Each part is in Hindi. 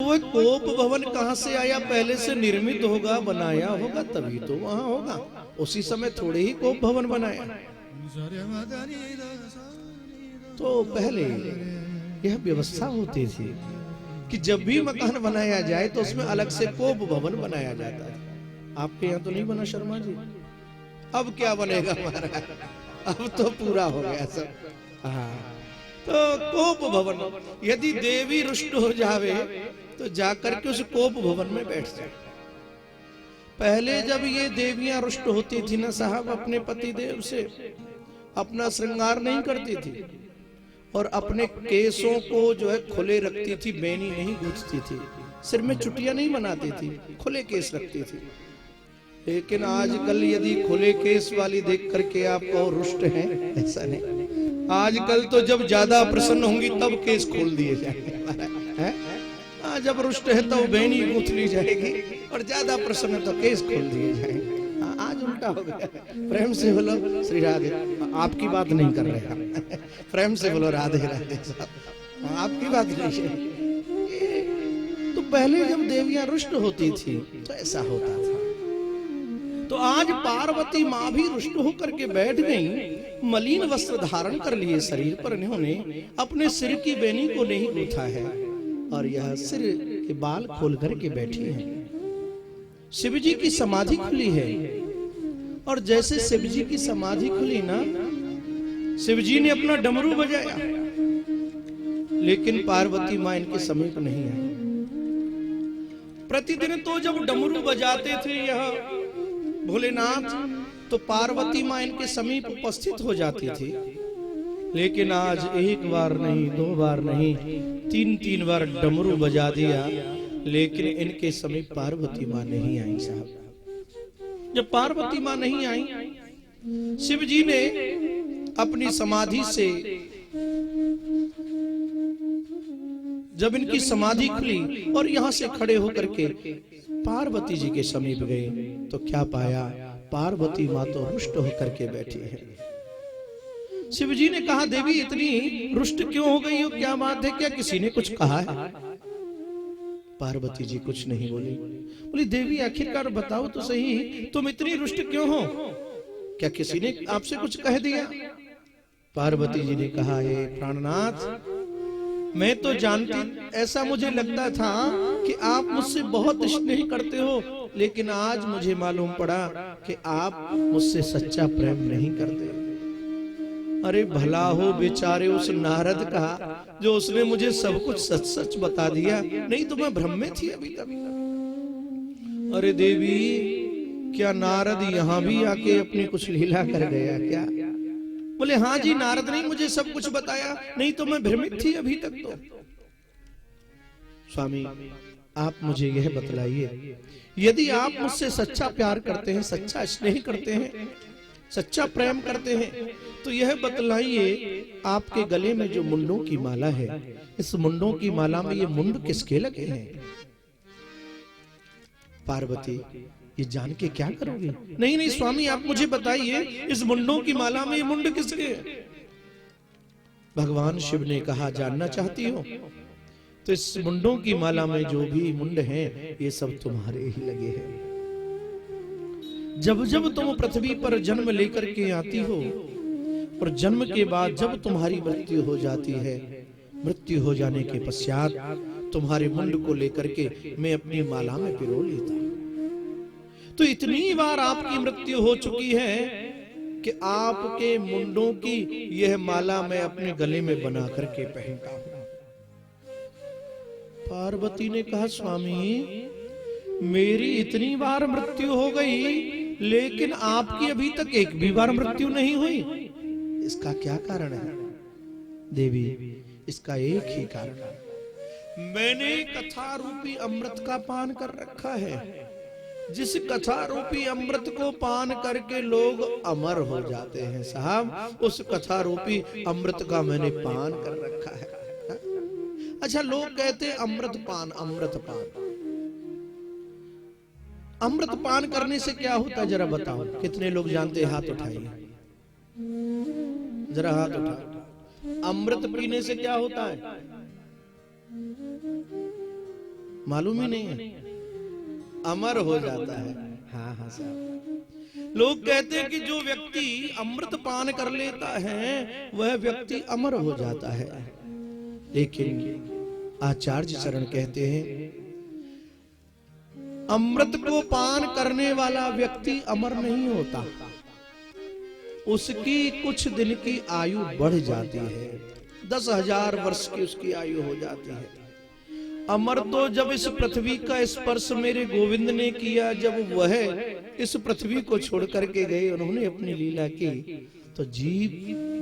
वो कोप भवन कहां से आया? पहले से निर्मित होगा, बनाया होगा, तभी तो वहां होगा। उसी समय थोड़े ही कोप भवन बनाया। तो पहले यह व्यवस्था होती थी कि जब भी मकान बनाया जाए तो उसमें अलग से कोप भवन बनाया जाता है। आपके यहाँ तो नहीं बना शर्मा जी? अब क्या बनेगा हमारा? अब तो पूरा हो गया सब। हाँ, तो कोप भवन, यदि देवी रुष्ट हो जावे तो जाकर के उस कोप भवन में बैठ जाए। पहले जब ये देवियां रुष्ट होती थी ना साहब, अपने पति देव से अपना श्रृंगार नहीं करती थी और अपने केसों को जो है खुले रखती थी, बेनी नहीं गूंथती थी, सिर में चुटिया नहीं बनाती थी, खुले केस रखती थी। लेकिन आजकल यदि खुले केस वाली देख करके आप और रुष्ट हैं, ऐसा नहीं। आजकल तो जब ज्यादा प्रसन्न होंगी तब केस खोल दिए जाएंगे। जब रुष्ट है तो बेनी गूंथ ली जाएगी और ज्यादा प्रसन्न तो केस खोल दिए जाएंगे। आज उल्टा हो गया। प्रेम से बोलो श्री राधे। आपकी बात नहीं कर रहे हम, प्रेम से बोलो राधे राधे साहब, आपकी बात नहीं है। तो पहले जब देवियां रुष्ट होती थी तो ऐसा होता था। तो आज पार्वती माँ भी रुष्ट होकर के बैठ गई, मलिन वस्त्र धारण कर लिए शरीर पर, इन्होंने अपने सिर की बेनी को नहीं गूंथा है और यह सिर के बाल खोल करके बैठी है। शिव जी की समाधि खुली है और जैसे शिव जी की समाधि खुली ना, शिव जी ने अपना डमरू बजाया, लेकिन पार्वती माँ इनके समीप नहीं आई। प्रतिदिन तो जब डमरू बजाते थे यह भोलेनाथ, तो पार्वती माँ इनके समीप उपस्थित हो जाती थी। लेकिन आज एक बार नहीं, दो बार नहीं, तीन तीन बार डमरू बजा दिया, लेकिन इनके समीप पार्वती माँ नहीं आई साहब। जब पार्वती माँ नहीं आई, शिव जी ने अपनी समाधि से, जब इनकी समाधि खुली और यहां से खड़े होकर के पार्वती जी के समीप गए, तो क्या पाया? पार्वती माँ तो रुष्ट होकर के बैठी है। शिव जी ने कहा, देवी इतनी रुष्ट क्यों हो गई हो? क्या बात है? क्या किसी ने कुछ कहा है? पार्वती जी कुछ नहीं बोली। बोली, देवी आखिरकार बताओ तो सही, तुम इतनी रुष्ट क्यों हो? क्या किसी ने आपसे कुछ कह दिया? पार्वती जी ने कहा, हे प्राणनाथ, मैं तो जानती, ऐसा मुझे लगता था कि आप मुझसे बहुत स्नेह करते हो, लेकिन आज मुझे मालूम पड़ा कि आप मुझसे सच्चा प्रेम नहीं करते। अरे भला हो बेचारे उस नारद का, जो उसने मुझे सब कुछ सच सच बता दिया, नहीं तो मैं भ्रम में थी अभी तक। अरे देवी, क्या नारद यहाँ भी आके अपनी कुछ लीला कर गया क्या? बोले, हाँ जी, नारद ने मुझे सब कुछ बताया, नहीं तो मैं भ्रमित थी अभी तक। तो स्वामी, आप मुझे यह बतलाइए, यदि आप मुझसे सच्चा प्यार करते हैं, सच्चा स्नेह करते हैं, सच्चा प्रेम करते हैं, तो यह बतलाइए, आपके गले में जो मुंडों की माला है, इस मुंडों की माला में ये मुंड किसके लगे हैं? पार्वती, ये जान के क्या करोगे? नहीं नहीं स्वामी, आप मुझे बताइए, इस मुंडों की माला में ये मुंड किसके? भगवान शिव ने कहा, जानना चाहती हो? तो इस मुंडों की माला में जो भी मुंड हैं, ये सब तुम्हारे ही लगे हैं। जब जब तुम पृथ्वी पर जन्म लेकर के आती हो और जन्म के बाद जब तुम्हारी मृत्यु हो जाती है, मृत्यु हो जाने के पश्चात तुम्हारे मुंड को लेकर के मैं अपनी माला में पिरो लेता हूं। तो इतनी बार आपकी मृत्यु हो चुकी है कि आपके मुंडों की यह माला मैं अपने गले में बना करके पहनता हूं। पार्वती ने कहा, स्वामी, मेरी इतनी बार मृत्यु हो गई, लेकिन आपकी अभी तक एक भी बार मृत्यु नहीं हुई, इसका क्या कारण है? देवी, इसका एक ही कारण है, मैंने कथा रूपी अमृत का पान कर रखा है। जिस कथा रूपी अमृत को पान करके लोग अमर हो जाते हैं साहब, उस कथा रूपी अमृत का मैंने पान कर रखा है। अच्छा, लोग कहते हैं अमृत पान, अमृत पान। अमृत पान करने से क्या होता है जरा बताओ? कितने लोग जानते हैं? हाथ उठाइए, जरा हाथ उठाओ। अमृत पीने से क्या होता है? मालूम ही नहीं है, अमर हो जाता है। हाँ हाँ साहब, लोग कहते हैं कि जो व्यक्ति अमृत पान कर लेता है वह व्यक्ति अमर हो जाता है, लेकिन आचार्य चरण कहते हैं अमृत को पान करने वाला व्यक्ति अमर नहीं होता, उसकी कुछ दिन की आयु बढ़ जाती है, 10,000 वर्ष की उसकी आयु हो जाती है। अमर तो जब इस पृथ्वी का स्पर्श मेरे गोविंद ने किया, जब वह इस पृथ्वी को छोड़ करके गए, उन्होंने अपनी लीला की, तो जीव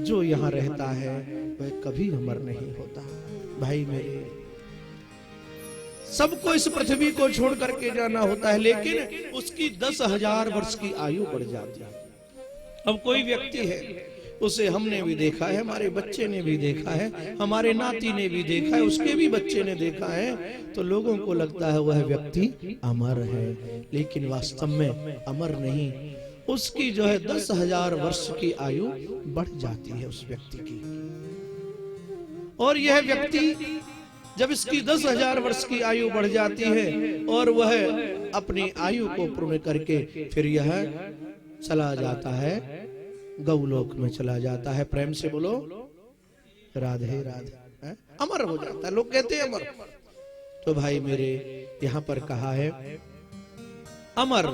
जो यहाँ रहता है वह कभी अमर नहीं होता। भाई मेरे, सबको इस पृथ्वी को छोड़ करके जाना होता है, लेकिन उसकी 10,000 वर्ष की आयु बढ़ जाती है। अब कोई व्यक्ति है, उसे हमने भी देखा है, हमारे बच्चे ने भी देखा है, हमारे नाती ने भी देखा है, उसके भी बच्चे ने देखा है, तो लोगों को लगता है वह व्यक्ति अमर है, लेकिन वास्तव में अमर नहीं। उसकी जो है 10,000 वर्ष की आयु बढ़ जाती है उस व्यक्ति की। और यह व्यक्ति जब इसकी 10,000 वर्ष की आयु बढ़ जाती है और वह अपनी आयु को पूर्ण करके फिर यह चला जाता है, गौलोक में चला जाता है। प्रेम से बोलो राधे राधे। अमर हो जाता है, लोग कहते हैं अमर। तो भाई मेरे, यहाँ पर कहा है अमर।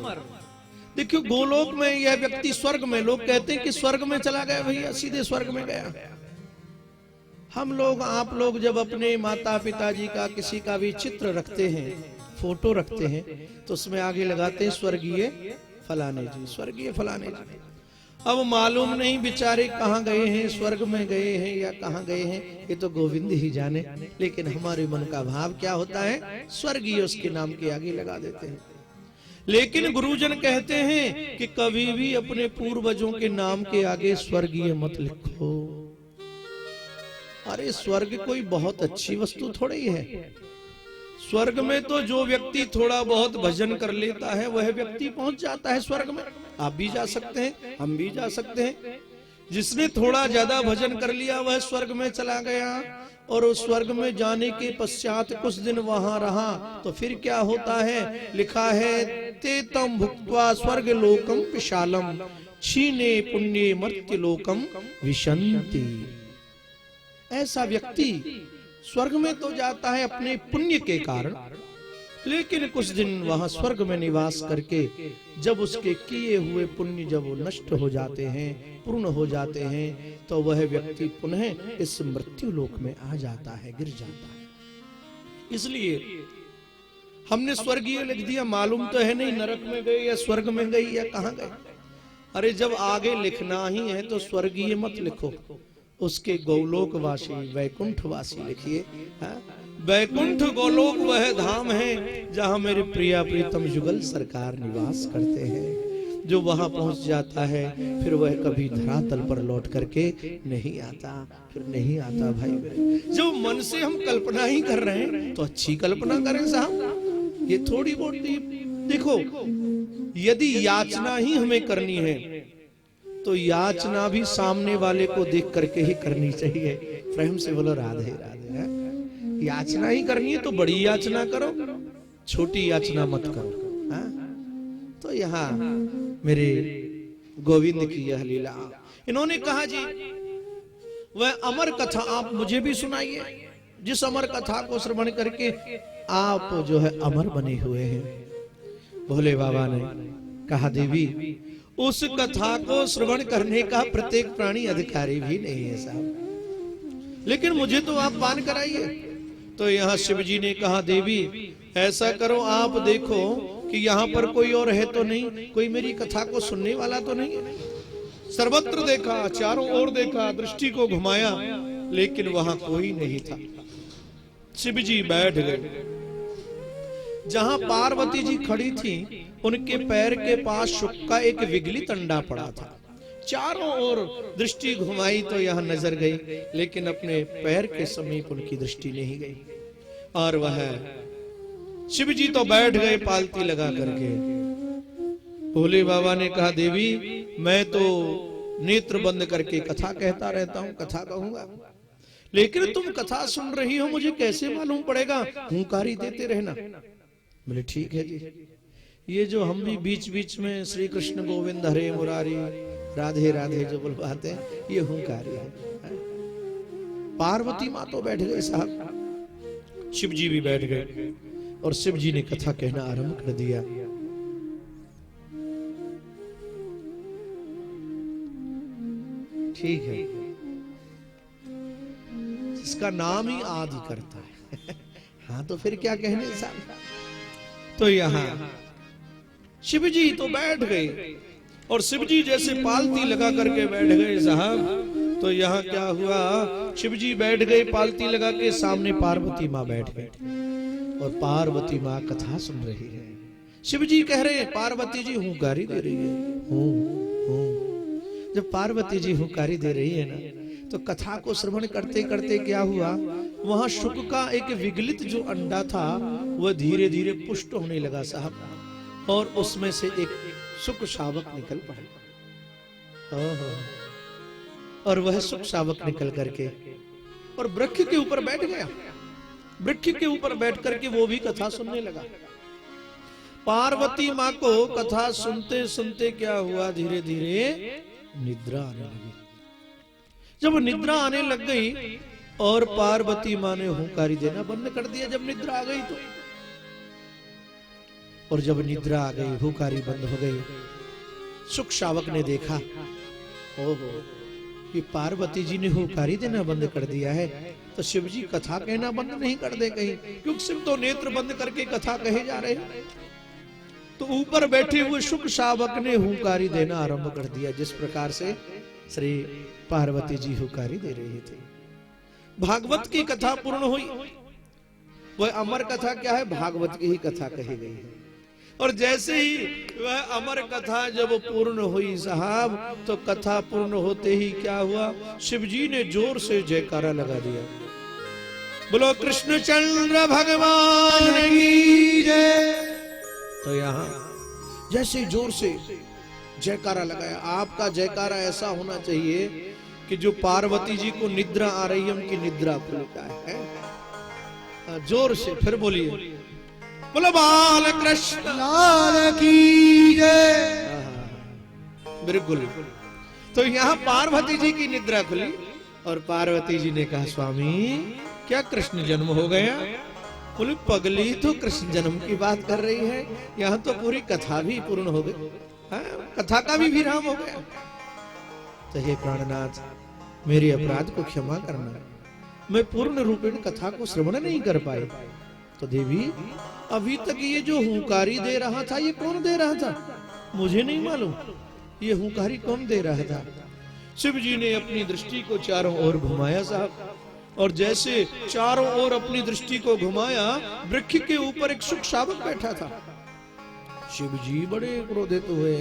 देखियो गोलोक में यह व्यक्ति स्वर्ग में, लोग कहते हैं कि स्वर्ग में चला गया, भैया सीधे स्वर्ग में गया। हम लोग, आप लोग जब अपने माता पिताजी का किसी का भी चित्र रखते हैं, फोटो रखते हैं, तो उसमें आगे लगाते हैं स्वर्गीय फलाने जी, स्वर्गीय फलाने जी। अब मालूम नहीं बेचारे कहाँ गए हैं, स्वर्ग में गए हैं या कहाँ गए हैं, ये तो गोविंद ही जाने, लेकिन हमारे मन का भाव क्या होता है, स्वर्गीय उसके नाम के आगे लगा देते हैं। लेकिन गुरुजन कहते हैं कि कभी भी अपने पूर्वजों के नाम के आगे स्वर्गीय मत लिखो। अरे स्वर्ग कोई बहुत अच्छी वस्तु थोड़ी है। स्वर्ग में तो जो व्यक्ति थोड़ा बहुत भजन कर लेता है वह व्यक्ति पहुंच जाता है स्वर्ग में। आप भी जा सकते हैं, हम भी जा सकते हैं। जिसने थोड़ा ज्यादा भजन कर लिया वह स्वर्ग में चला गया, और उस स्वर्ग में जाने के पश्चात कुछ दिन वहां रहा, तो फिर क्या होता है, लिखा है ते तम भुक्त्वा स्वर्ग लोकम विशालम क्षीणे पुण्य मर्त्य लोकम विशंति। ऐसा व्यक्ति स्वर्ग में तो जाता है अपने पुण्य के कारण, लेकिन कुछ दिन वहां स्वर्ग में निवास करके जब उसके किए हुए पुण्य जब वो नष्ट हो जाते हैं, पूर्ण हो जाते हैं, तो वह व्यक्ति पुनः इस मृत्यु लोक में आ जाता है, गिर जाता है। इसलिए हमने स्वर्गीय लिख दिया, मालूम तो है नहीं नरक में गए या स्वर्ग में गई या कहां गए। अरे जब आगे लिखना ही है तो स्वर्गीय मत लिखो, उसके गोलोकवासी वैकुंठवासी लिखिए। वैकुंठ गोलोक वह धाम है जहां मेरे प्रिया प्रीतम युगल सरकार निवास करते हैं। जो वहां पहुंच जाता है फिर वह कभी धरातल पर लौट करके नहीं आता, फिर नहीं आता। भाई मेरे, जो मन से हम कल्पना ही कर रहे हैं तो अच्छी कल्पना करें साहब, ये थोड़ी बहुत देखो, यदि याचना ही हमें करनी है तो याचना भी सामने वाले को देख करके ही करनी चाहिए। प्रेम से बोलो राधे राधे। याचना ही करनी है तो बड़ी याचना करो, छोटी याचना मत करो। तो यहाँ मेरे गोविंद की यह लीला। इन्होंने कहा जी वह अमर कथा आप मुझे भी सुनाइए, जिस अमर कथा को श्रवण करके आप जो है अमर बने हुए हैं। भोले बाबा ने कहा देवी उस कथा को श्रवण करने का प्रत्येक प्राणी अधिकारी भी नहीं है साहब, लेकिन मुझे तो आप पान कराइए। तो यहाँ शिव जी ने कहा देवी ऐसा करो, आप देखो कि यहाँ पर कोई और है तो नहीं, कोई मेरी कथा को सुनने वाला तो नहीं है। सर्वत्र देखा, चारों ओर देखा, दृष्टि को घुमाया, लेकिन वहां कोई नहीं था। शिव जी बैठ गए। जहां पार्वती जी खड़ी थी उनके पैर के पास शुक का एक विगलित अंडा पड़ा था। चारों ओर दृष्टि घुमाई तो यहां नजर गई, लेकिन अपने पैर के समीप उनकी दृष्टि नहीं गई। और वह शिव जी तो बैठ गए पालती लगा करके। भोले बाबा ने कहा देवी मैं तो नेत्र बंद करके कथा कहता रहता हूं, कथा कहूंगा, लेकिन तुम कथा सुन रही हो, मुझे कैसे मालूम पड़ेगा? हुंकारी देते रहना। बोले ठीक है जी। ये जो हम भी बीच बीच में श्री कृष्ण गोविंद हरे मुरारी राधे राधे जो बुलवाते हैं, ये हुंकारी है। पार्वती माँ तो बैठ गए साहब, शिव जी भी बैठ गए और शिव जी ने कथा कहना आरंभ कर दिया। ठीक है, इसका नाम ही आदि करता है। हाँ तो फिर क्या कहने साहब। तो यहां शिव जी तो बैठ गए और शिव जी जैसे पालती लगा करके बैठ गए साहब। तो यहाँ क्या हुआ, शिव जी बैठ गए पालती लगा के, सामने पार्वती माँ बैठ गई और पार्वती माँ कथा सुन रही है। शिव जी कह रहे हैं, पार्वती जी हुंकारी दे रही है। जब पार्वती जी हुंकारी दे रही है ना, तो कथा को श्रवण करते करते क्या हुआ, वहां शुक का एक विगलित जो अंडा था वह धीरे धीरे पुष्ट होने लगा साहब, और उसमें से एक शुक शावक निकल पड़ा। और वह शुक शावक निकल करके और वृक्ष के ऊपर बैठ गया। वृक्ष के ऊपर बैठ करके वो भी कथा सुनने लगा। पार्वती माँ को कथा सुनते सुनते क्या हुआ, धीरे धीरे निद्रा आने लगी। जब निद्रा आने लग गई और पार्वती माँ ने हुंकारी देना बंद कर दिया जब निद्रा आ गई तो। और जब निद्रा आ गई, हुंकारी बंद हो गई, शुक शावक ने देखा, ओहो कि पार्वती जी ने हुंकारी देना बंद कर दिया है, तो शिव जी कथा कहना बंद नहीं कर दे कहीं, क्योंकि शिव तो नेत्र बंद करके कथा कहे जा रहे हैं। तो ऊपर बैठे हुए शुक शावक ने हुंकारी देना आरंभ कर दिया, जिस प्रकार से श्री पार्वती जी हुंकारी दे रही थी। भागवत की कथा पूर्ण हुई। वह अमर कथा क्या है, भागवत की ही कथा कही गई है। और जैसे ही वह अमर कथा जब पूर्ण हुई साहब, तो कथा पूर्ण होते ही क्या हुआ, शिव जी ने जोर से जयकारा लगा दिया। बोलो कृष्णचंद्र भगवान की जय। तो यहाँ जैसे जोर से जयकारा लगाया, आपका जयकारा ऐसा होना चाहिए कि जो पार्वती जी को निद्रा आ रही है उनकी निद्रा खुल जाए। जोर से फिर बोलिए, बोलो बाल कृष्ण लाल की जय। बिल्कुल। तो यहाँ पार्वती जी की निद्रा खुली और पार्वती जी ने कहा, स्वामी क्या कृष्ण जन्म हो गया? बोले पगली तो कृष्ण जन्म की बात कर रही है, यहाँ तो पूरी कथा भी पूर्ण हो गई, कथा का भी विराम हो गया। तो हे प्राणनाथ, मेरे अपराध को क्षमा करना, मैं पूर्ण रूपेण कथा को श्रवण नहीं कर पाई। तो देवी अभी तक ये जो हुंकारी दे रहा था, ये कौन दे रहा था? मुझे नहीं मालूम ये हुंकारी कौन दे रहा था। शिव जी ने अपनी दृष्टि को चारों ओर घुमाया साहब, और जैसे चारों ओर अपनी दृष्टि को घुमाया, वृक्ष के ऊपर एक शुक शावक बैठा था। शिव जी बड़े क्रोधित हुए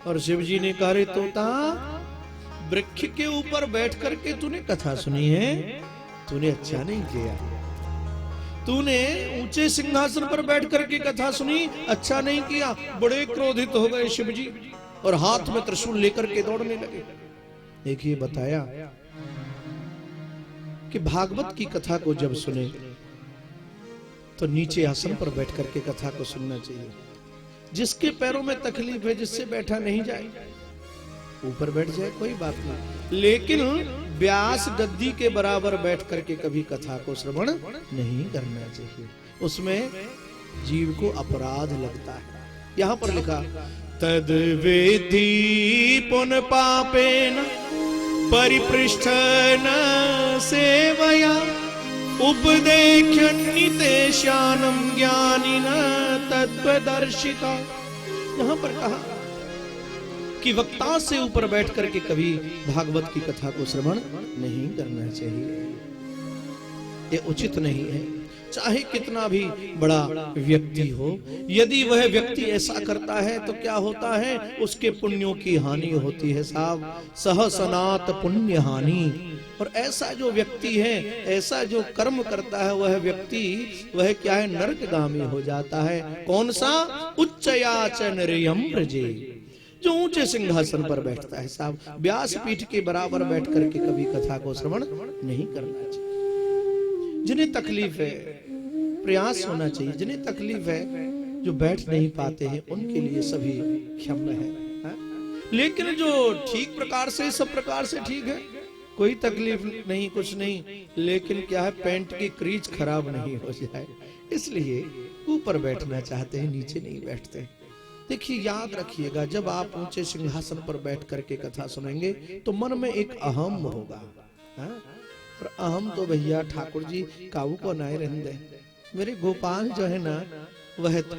और शिव जी ने कहा, रे तोता, वृक्ष के ऊपर बैठ करके तूने कथा सुनी है, तूने अच्छा नहीं किया। तूने ऊंचे सिंहासन पर बैठ करके कथा सुनी, अच्छा नहीं किया। बड़े क्रोधित हो गए शिव जी और हाथ में त्रिशूल लेकर के दौड़ने लगे। देखिए बताया कि भागवत की कथा को जब सुने तो नीचे आसन पर बैठ करके कथा को सुनना चाहिए। जिसके पैरों में तकलीफ है, जिससे बैठा नहीं जाए, ऊपर बैठ जाए कोई बात नहीं, लेकिन व्यास गद्दी के बराबर बैठ करके कभी कथा को श्रवण नहीं करना चाहिए। उसमें जीव को अपराध लगता है। यहाँ पर लिखा, तद वेदी पुन पापेन परिपृष्ठ न सेवया उपदेख्यन्निते श्यानम ज्ञानिन तत्वदर्शिता। यहाँ पर कहा कि वक्ता से ऊपर बैठ करके कभी भागवत की कथा को श्रवण नहीं करना चाहिए, ये उचित नहीं है। चाहे कितना भी बड़ा व्यक्ति हो, यदि वह व्यक्ति ऐसा करता है तो क्या होता है, उसके पुण्यों की हानि होती है साहब। सहसनात पुण्य हानि। और ऐसा जो व्यक्ति है, ऐसा जो कर्म करता है, वह व्यक्ति वह क्या है, नरकगामी हो जाता है। कौन सा? उच्चयाच नृयम व्रजे, जो ऊंचे सिंहासन पर बैठता है साहब। व्यास पीठ के बराबर बैठ करके कभी कथा को श्रवण नहीं करना चाहिए। जिन्हें तकलीफ है, प्रयास होना चाहिए। जिन्हें तकलीफ है, जो बैठ नहीं पाते हैं, उनके लिए सभी क्षम्य है, हा? लेकिन जो ठीक प्रकार से, सब प्रकार से ठीक है, कोई तकलीफ नहीं, कुछ नहीं, लेकिन क्या है, पैंट की क्रीज खराब नहीं हो जाए, इसलिए ऊपर बैठना चाहते हैं, नीचे नहीं बैठते। देखिए, याद रखिएगा, जब आप ऊंचे सिंहासन पर बैठ करके कथा सुनेंगे तो मन में एक अहम होगा, हा? और अहम तो भैया ठाकुर जी काबू को नाए रहने दे। मेरे गोपाल जो है ना, वह तो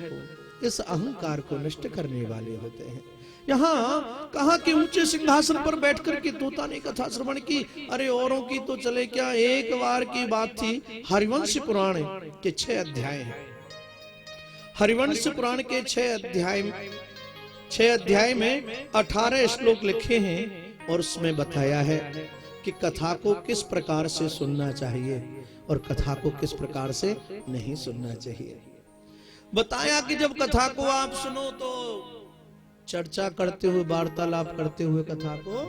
इस अहंकार को नष्ट करने वाले होते हैं। यहाँ कहा कि ऊंचे सिंहासन पर बैठ करके तोता ने कथा श्रवण की। अरे औरों की तो चले क्या, एक बार की बात थी। हरिवंश पुराण के 6 अध्याय हैं। हरिवंश पुराण के 6 अध्याय में 18 श्लोक लिखे हैं और उसमें बताया है कि कथा को किस प्रकार से सुनना चाहिए और कथा को किस प्रकार से नहीं सुनना चाहिए। बताया कि जब कथा को आप सुनो तो चर्चा करते हुए, वार्तालाप करते हुए कथा को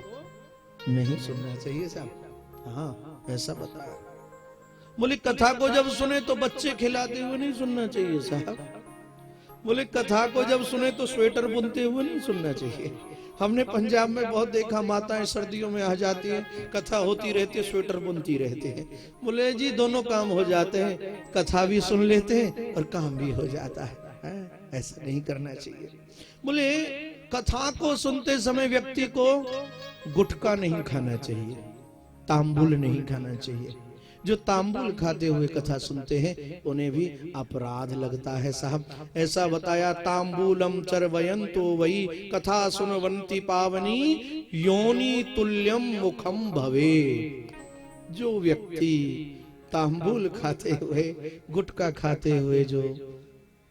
नहीं सुनना चाहिए साहब। हाँ, ऐसा बताया। बोले कथा को जब सुने तो बच्चे खिलाते हुए नहीं सुनना चाहिए साहब। बोले कथा को जब सुने तो स्वेटर बुनते हुए नहीं सुनना चाहिए। हमने पंजाब में बहुत देखा, माताएं सर्दियों में आ जाती हैं, कथा होती रहती है, स्वेटर बुनती रहते हैं। बोले जी, दोनों काम हो जाते हैं, कथा भी सुन लेते हैं और काम भी हो जाता है। ऐसा नहीं करना चाहिए। बोले कथा को सुनते समय व्यक्ति को गुटखा नहीं खाना चाहिए, तांबुल नहीं खाना चाहिए। जो तांबुल खाते हुए कथा सुनते हैं उन्हें भी अपराध लगता है साहब। ऐसा बताया, तांबूलम चर्वयंतो वही कथा सुनवंती पावनी योनि तुल्यम मुखम भवे। जो व्यक्ति तांबुल खाते हुए, गुटखा खाते हुए जो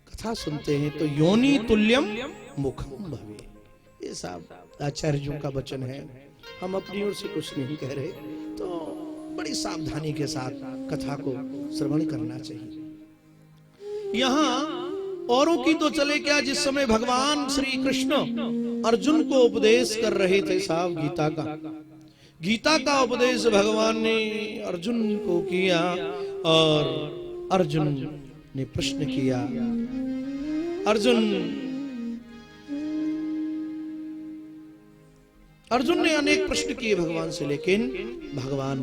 कथा सुनते हैं तो योनि तुल्यम मुखम भवे। ये साहब आचार्यों का वचन है, हम अपनी ओर से कुछ नहीं कह रहे। तो बड़ी सावधानी के साथ कथा को श्रवण करना चाहिए। यहाँ औरों की तो चले क्या, जिस समय भगवान श्री कृष्ण अर्जुन को उपदेश कर रहे थे साहब, गीता का उपदेश भगवान ने अर्जुन को किया और अर्जुन ने प्रश्न किया। अर्जुन ने अनेक प्रश्न किए भगवान से, लेकिन भगवान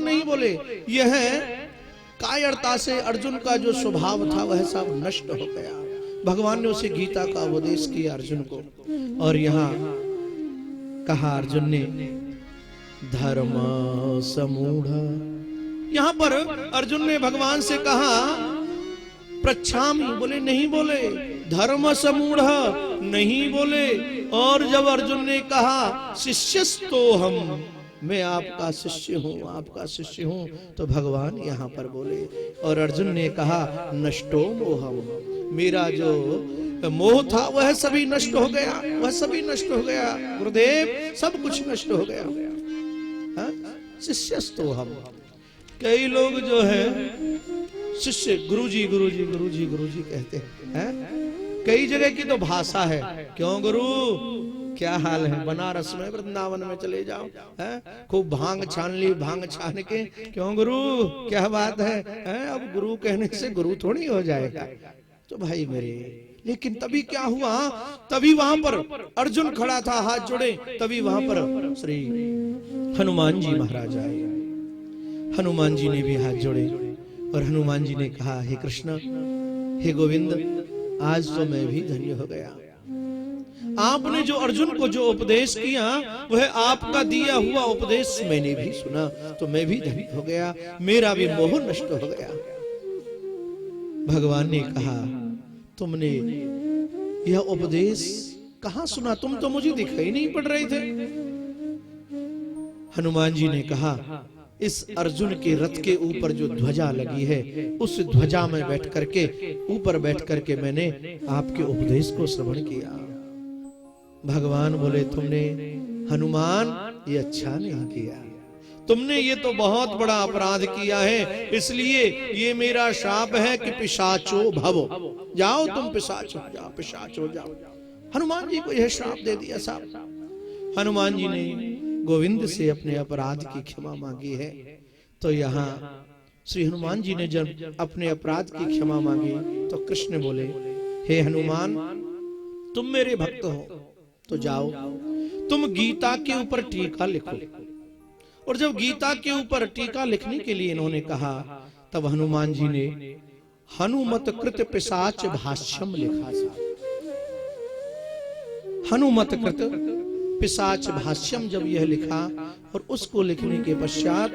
नहीं बोले। यह कायरता से अर्जुन का जो स्वभाव था वह सब नष्ट हो गया। भगवान ने उसे गीता का उपदेश किया अर्जुन को। और यहाँ कहा अर्जुन ने, धर्म समूढ़। यहाँ पर अर्जुन ने भगवान से कहा प्रच्छामि, बोले नहीं बोले। धर्म समूढ़ नहीं बोले। और जब अर्जुन ने कहा शिष्यस्तो हम, मैं आपका शिष्य हूँ, तो भगवान यहाँ पर बोले। और अर्जुन ने कहा नष्टो मोहम, मेरा जो मोह था वह सभी नष्ट हो गया, गुरुदेव सब कुछ नष्ट हो गया। शिष्यस्तो हम। कई लोग जो है शिष्य गुरुजी कहते हैं। कई जगह की तो भाषा है, क्यों गुरु क्या हाल है, बनारस में वृंदावन में चले जाओ, खूब भांग छान ली, भांग छान के क्यों गुरु क्या बात है, अब गुरु कहने से गुरु थोड़ी हो जाएगा। तो भाई मेरे, लेकिन तभी क्या हुआ, तभी वहां पर अर्जुन खड़ा था हाथ जोड़े, तभी वहां पर श्री हनुमान जी महाराज आए। हनुमान जी ने भी हाथ जोड़े और हनुमान जी ने कहा, हे कृष्ण, हे गोविंद, आज तो मैं भी धन्य हो गया। आपने जो अर्जुन को जो उपदेश किया वह आपका दिया हुआ उपदेश मैंने भी सुना, तो मैं भी धन्य हो गया, मेरा भी मोह नष्ट हो गया। भगवान ने कहा, तुमने यह उपदेश कहां सुना, तुम तो मुझे दिखाई नहीं पड़ रहे थे। हनुमान जी ने कहा, इस अर्जुन के रथ के ऊपर जो ध्वजा लगी है, उस ध्वजा में बैठ करके, ऊपर बैठ करके मैंने आपके उपदेश को श्रवण किया। भगवान बोले, तुमने हनुमान ये अच्छा नहीं किया, तुमने ये तो बहुत बड़ा अपराध किया है, इसलिए ये मेरा शाप है कि पिशाचो भव, जाओ तुम पिशाच हो जाओ। हनुमान जी को यह श्राप दे दिया साहब। हनुमान जी ने गोविंद से अपने अपराध की क्षमा मांगी है। तो यहाँ श्री हनुमान जी ने जब अपने अपराध की क्षमा मांगी तो कृष्ण बोले, हे हनुमान, तुम मेरे भक्त हो तो जाओ, तुम गीता के ऊपर टीका लिखो। और जब गीता के ऊपर टीका लिखने के लिए इन्होंने कहा, तब हनुमान जी ने हनुमत कृत पिशाच भाष्यम लिखा था। हनुमत कृत पिशाच भाष्यम जब यह लिखा, और उसको लिखने के पश्चात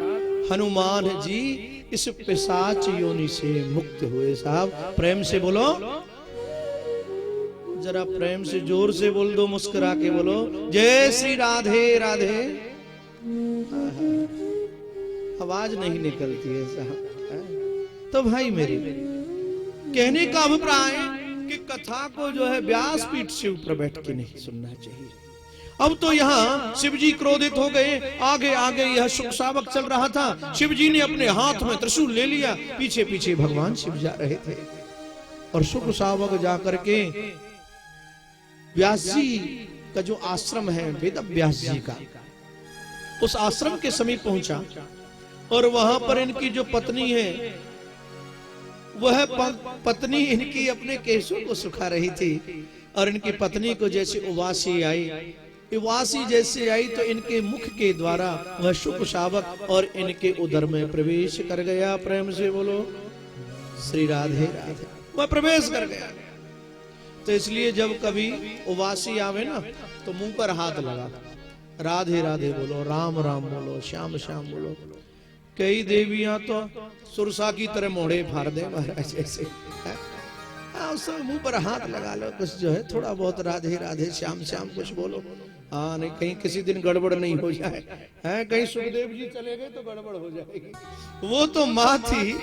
हनुमान जी इस पिशाच योनि से मुक्त हुए। साहब प्रेम से बोलो, जरा प्रेम से जोर से बोल दो, मुस्कुरा के बोलो, जय श्री राधे राधे। आवाज नहीं निकलती है साहब। तो भाई मेरे कहने का अभिप्राय कि कथा को जो है व्यासपीठ से ऊपर बैठ के नहीं सुनना चाहिए। अब तो यहाँ शिव जी क्रोधित हो गए, आगे आगे यह शुक शावक चल रहा था। शिव जी ने अपने हाथ में त्रिशूल ले लिया, पीछे पीछे भगवान शिव जा रहे थे। और शुक शावक जाकर के व्यास जी का जो आश्रम है वेद व्यास जी का, उस आश्रम के समीप पहुंचा। और वहां पर इनकी जो पत्नी है, वह पत्नी इनकी अपने केशों को सुखा रही थी। और इनकी पत्नी को जैसे उवासी आई, उवासी जैसे आई तो इनके मुख के द्वारा वह शुक शावक और इनके उदर में प्रवेश कर गया। प्रेम से बोलो श्री राधे राधे। वह प्रवेश कर गया। तो इसलिए जब कभी उवासी आवे ना तो मुंह पर हाथ लगा, राधे राधे बोलो, राम राम बोलो, श्याम श्याम बोलो। कई देवियां तो सुरसा की तरह मोड़े फाड़ दे महाराज ऐसे। सब मुंह पर हाथ लगा लो, कुछ जो है थोड़ा बहुत राधे राधे श्याम श्याम कुछ बोलो। हाँ नहीं, कहीं किसी दिन गड़बड़ नहीं हो जाए, है कहीं सुखदेव जी चले गए तो गड़बड़ हो जाएगी। वो तो माँ थी,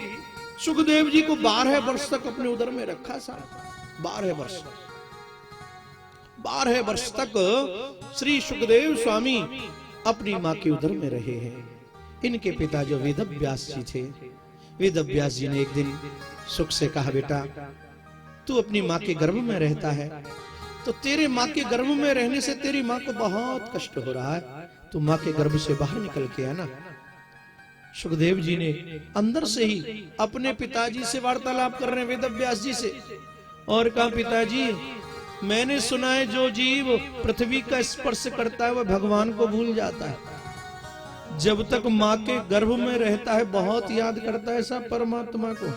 सुखदेव जी को 12 वर्ष तक अपने उदर में रखा। 12 वर्ष तक श्री सुखदेव स्वामी अपनी माँ के उदर में रहे हैं। इनके पिता जो वेद व्यास जी थे, वेद व्यास जी ने एक दिन सुख से कहा, बेटा तू अपनी माँ के गर्भ में रहता है, तो तेरे माँ के गर्भ में रहने से तेरी माँ को बहुत कष्ट हो रहा है, तू माँ के गर्भ से बाहर निकल के आना। सुखदेव जी ने अंदर से ही अपने पिताजी से वार्तालाप कर रहे हैं, वेद व्यास जी से, और कहा, पिताजी मैंने सुना है जो जीव पृथ्वी का स्पर्श करता है वह भगवान को भूल जाता है, जब तक माँ के गर्भ में रहता है बहुत याद करता है सब परमात्मा को।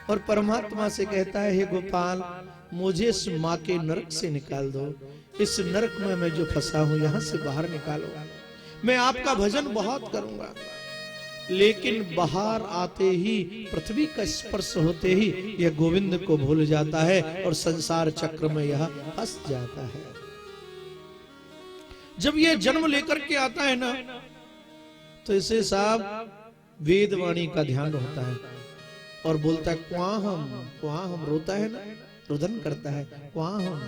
और परमात्मा से कहता है, हे गोपाल मुझे इस माँ के नरक से निकाल दो, इस नरक में मैं जो फंसा हूं यहाँ से बाहर निकालो, मैं आपका भजन बहुत करूंगा। लेकिन बाहर आते ही, पृथ्वी का स्पर्श होते ही यह गोविंद को भूल जाता है और संसार चक्र में यह फंस जाता है। जब यह जन्म लेकर के आता है ना, तो इसे साहब वेदवाणी का ध्यान होता है और बोलता है क्वां हम, रोता है ना, रुदन करता है, क्वां हम,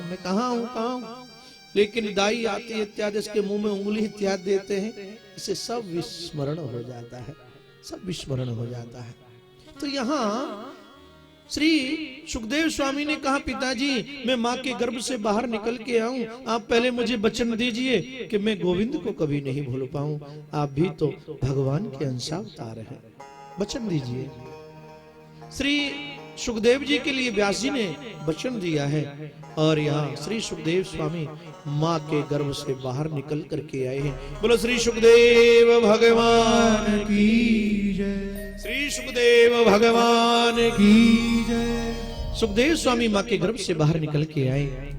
मैं कहाँ हूँ। लेकिन दाई आती है इत्यादि, इसके मुंह में उंगली इत्यादि देते हैं, इसे सब विस्मरण हो जाता है, सब विस्मरण हो जाता है। तो यहाँ श्री सुखदेव स्वामी ने कहा, पिताजी मैं माँ के गर्भ से बाहर निकल के आऊं, आप पहले मुझे वचन दीजिए कि मैं गोविंद को कभी नहीं भूल पाऊं, आप भी तो भगवान के अंशावतार हैं, वचन दीजिए। श्री सुखदेव जी के लिए व्यास जी ने वचन दिया है। और यहाँ श्री सुखदेव स्वामी माँ के गर्भ से बाहर निकल करके आए हैं। बोलो श्री सुखदेव भगवान की जय, श्री सुखदेव भगवान की जय। सुखदेव स्वामी माँ के गर्भ से बाहर निकल के आए,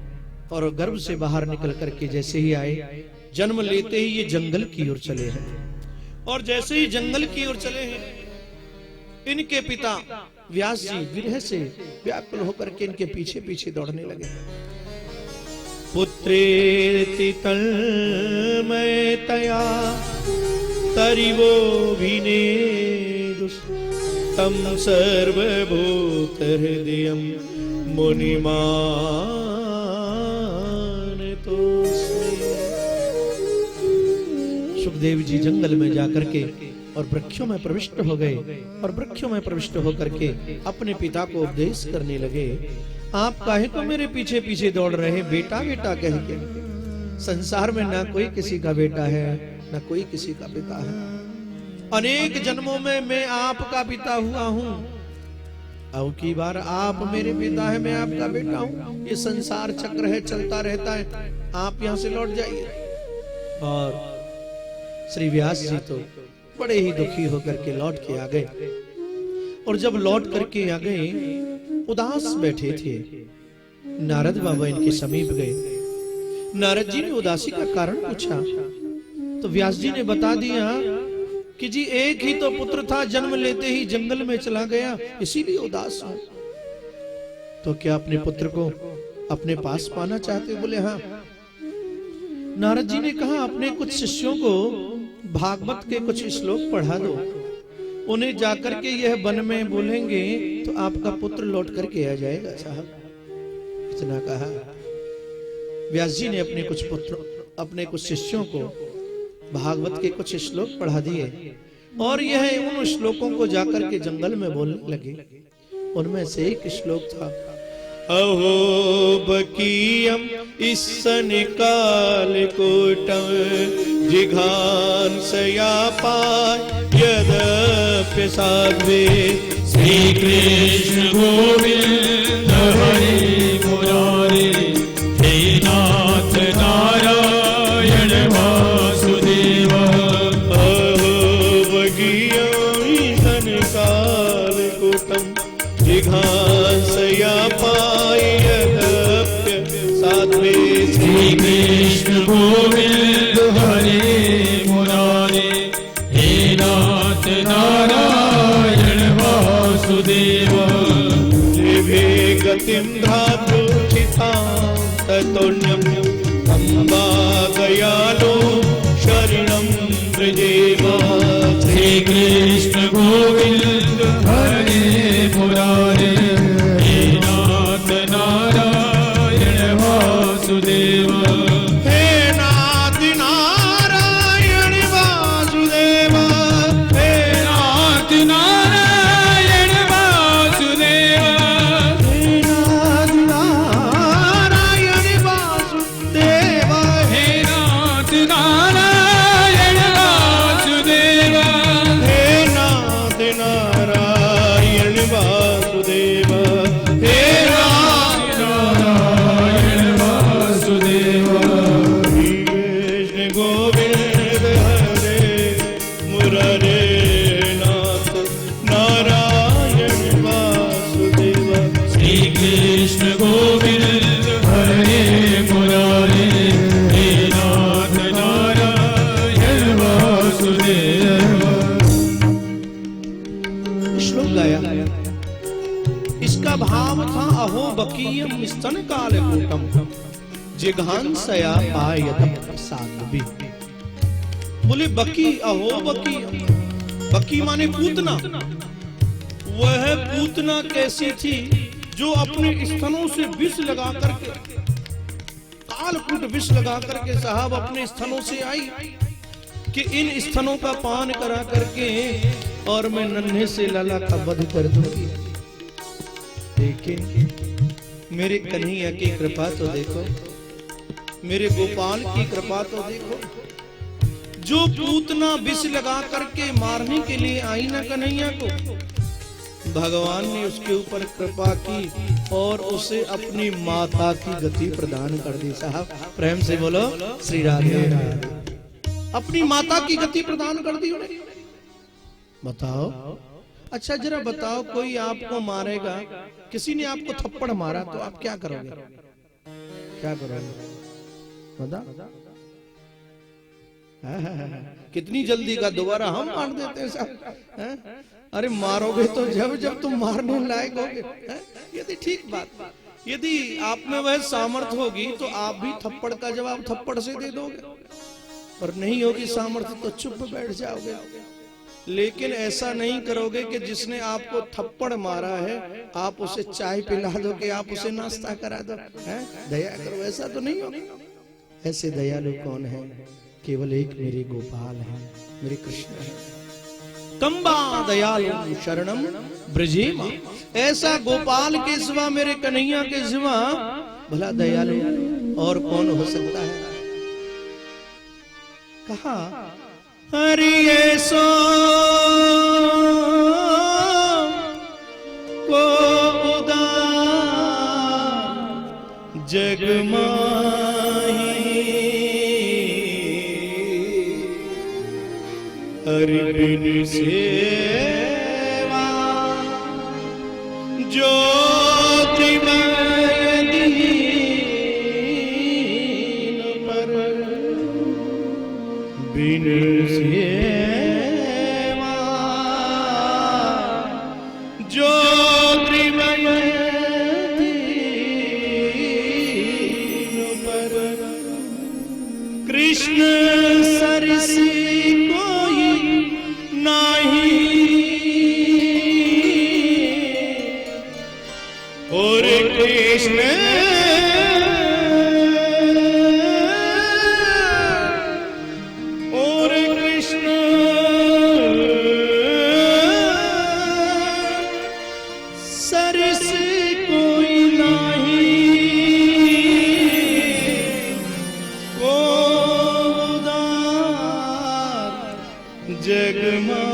और गर्भ से बाहर निकल करके जैसे ही आए, जन्म लेते ही ये जंगल की ओर चले हैं। और जैसे ही जंगल की ओर चले हैं, इनके पिता व्यास जी विरह से व्याकुल होकर के इनके पीछे पीछे दौड़ने लगे। पुत्रेति तन्मयतया तरिवो विनेदुस् तम सर्वभूत हृदयं मुनिमानतोस्मि। सुखदेव जी जंगल में जाकर के और वृक्षों में प्रविष्ट हो गए, और वृक्षों में प्रविष्ट होकर के अपने पिता को उपदेश करने लगे, आप काहे को मेरे पीछे पीछे दौड़ रहे हैं, बेटा बेटा कह के। संसार में ना कोई किसी का बेटा है, ना कोई किसी का पिता है। अनेक जन्मों में मैं आपका पिता हुआ हूं, अब की बार आप मेरे पिता है, मैं आपका बेटा हूं। ये संसार चक्र है, चलता रहता है, आप यहां से लौट जाइए। और श्री व्यास जी तो बड़े ही दुखी होकर के लौट के आ गए। और जब लौट करके आ गए, उदास बैठे थे। नारद बाबा इनके समीप गए। नारद जी ने उदासी का कारण पूछा तो व्यास जी ने बता दिया कि जी एक ही तो पुत्र था, जन्म लेते ही जंगल में चला गया, इसीलिए उदास हूं। तो क्या अपने पुत्र को अपने पास पाना चाहते? बोले हाँ। नारद जी ने कहा अपने कुछ शिष्यों को भागवत के कुछ श्लोक पढ़ा दो, उन्हें जाकर के यह वन में बोलेंगे तो आपका पुत्र लौट करके आ जाएगा साहब। इतना कहा। व्यास जी ने अपने कुछ शिष्यों को भागवत के कुछ श्लोक पढ़ा दिए और यह उन श्लोकों को जाकर के जंगल में बोलने लगे। उनमें से एक श्लोक था, अहो बकीयम ईसन काल कोटम जिघांसया पाय यद्यपि साध्वे। श्री कृष्ण गोविंद हरि मुरारे, हे नाथ नारायण वासुदेव। अहो बकीयम ईसन काल कोटम जिघांसया पाय यद्यपि साध्वे। श्री कृष्ण गोविंद हरि मुरारे, हे नाथ नारायण वासुदेव। जिभे गतिं धातुचितां ततोऽन्यं अम्बा दयालो शरणं व्रजेम। श्री कृष्ण गोविंद हरे मुरारे, हे नाथ नारायण वासुदेव। हे नाथ नारायण वासुदेव, हे नाथ नारायण वासुदेव, हे नाथ नारायण वासुदेव, हे नाथ नारायण वासुदेव, हे नाथ नारायण वासुदेव, हे नाथ नारायण वासुदेव। कृष्ण गोविंद हरे मुरारे, नाथ नारायण वासुदेव। श्री कृष्ण गोविंद हरे मुरारे, हे नाथ नारायण वासुदेव। श्लोक गाया। इसका भाव था अहो बकीयम स्तन काल कोटम जिघांसया पायदम साध्वी। बोले बकी, अहो बकी, बकी माने पूतना। वह पूतना कैसी थी जो अपने स्तनों से विष लगा करके, कालकूट विष लगा करके साहब अपने स्तनों से आई कि इन स्तनों का पान करा करके और मैं नन्हे से लाला का वध कर दूंगी। लेकिन मेरे कन्हैया की कृपा तो देखो, मेरे गोपाल की कृपा तो देखो। जो पूतना विष लगा करके मारने के लिए आई ना कन्हैया को, भगवान ने उसके ऊपर कृपा की और उसे अपनी माता की गति प्रदान कर दी। साहब प्रेम से बोलो श्री राधे राधे। अपनी माता की गति प्रदान कर दी उन्हें। बताओ, अच्छा जरा बताओ, कोई आपको मारेगा, किसी ने आपको थप्पड़ मारा तो आप क्या करोगे? क्या करोगे बता? कितनी जल्दी का दोबारा हम मार देते हैं साहब। अरे मारोगे तो जब जब तुम मारने लायक होगे। यदि ठीक बात, यदि आप में वह सामर्थ्य होगी तो आप भी थप्पड़ का जवाब थप्पड़ से दे दोगे, और नहीं होगी सामर्थ्य तो चुप बैठ जाओगे। लेकिन ऐसा नहीं करोगे कि जिसने आपको थप्पड़ मारा है आप उसे चाय पिला दो, कि आप उसे नाश्ता करा दो। दया करो, ऐसा तो नहीं होगा। ऐसे दयालु कौन है? केवल एक मेरे गोपाल है, मेरे कृष्ण है। कंबा दयालु शरणम ब्रजेम। ऐसा गोपाल के सिवा, मेरे कन्हैया के सिवा भला दयालु और कौन हो सकता है? कहा हरि सो हरि बिन सेवा ज्योतिमय दीन पर, बिन सेवा ज्योतिमय दीन पर, कृष्ण सरसी कोई नाही, और कृष्ण सरस कोई नाही, को उदार जग माही,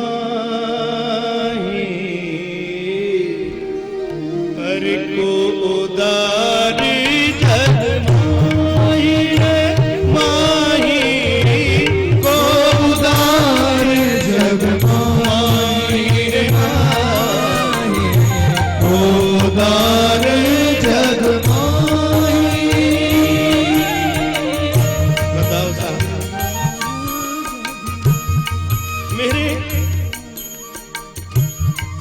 हर को उदार जग माही रे माही, को उदार जग माही रे माही, को उदार जग माही। बताओ साहब, मेरे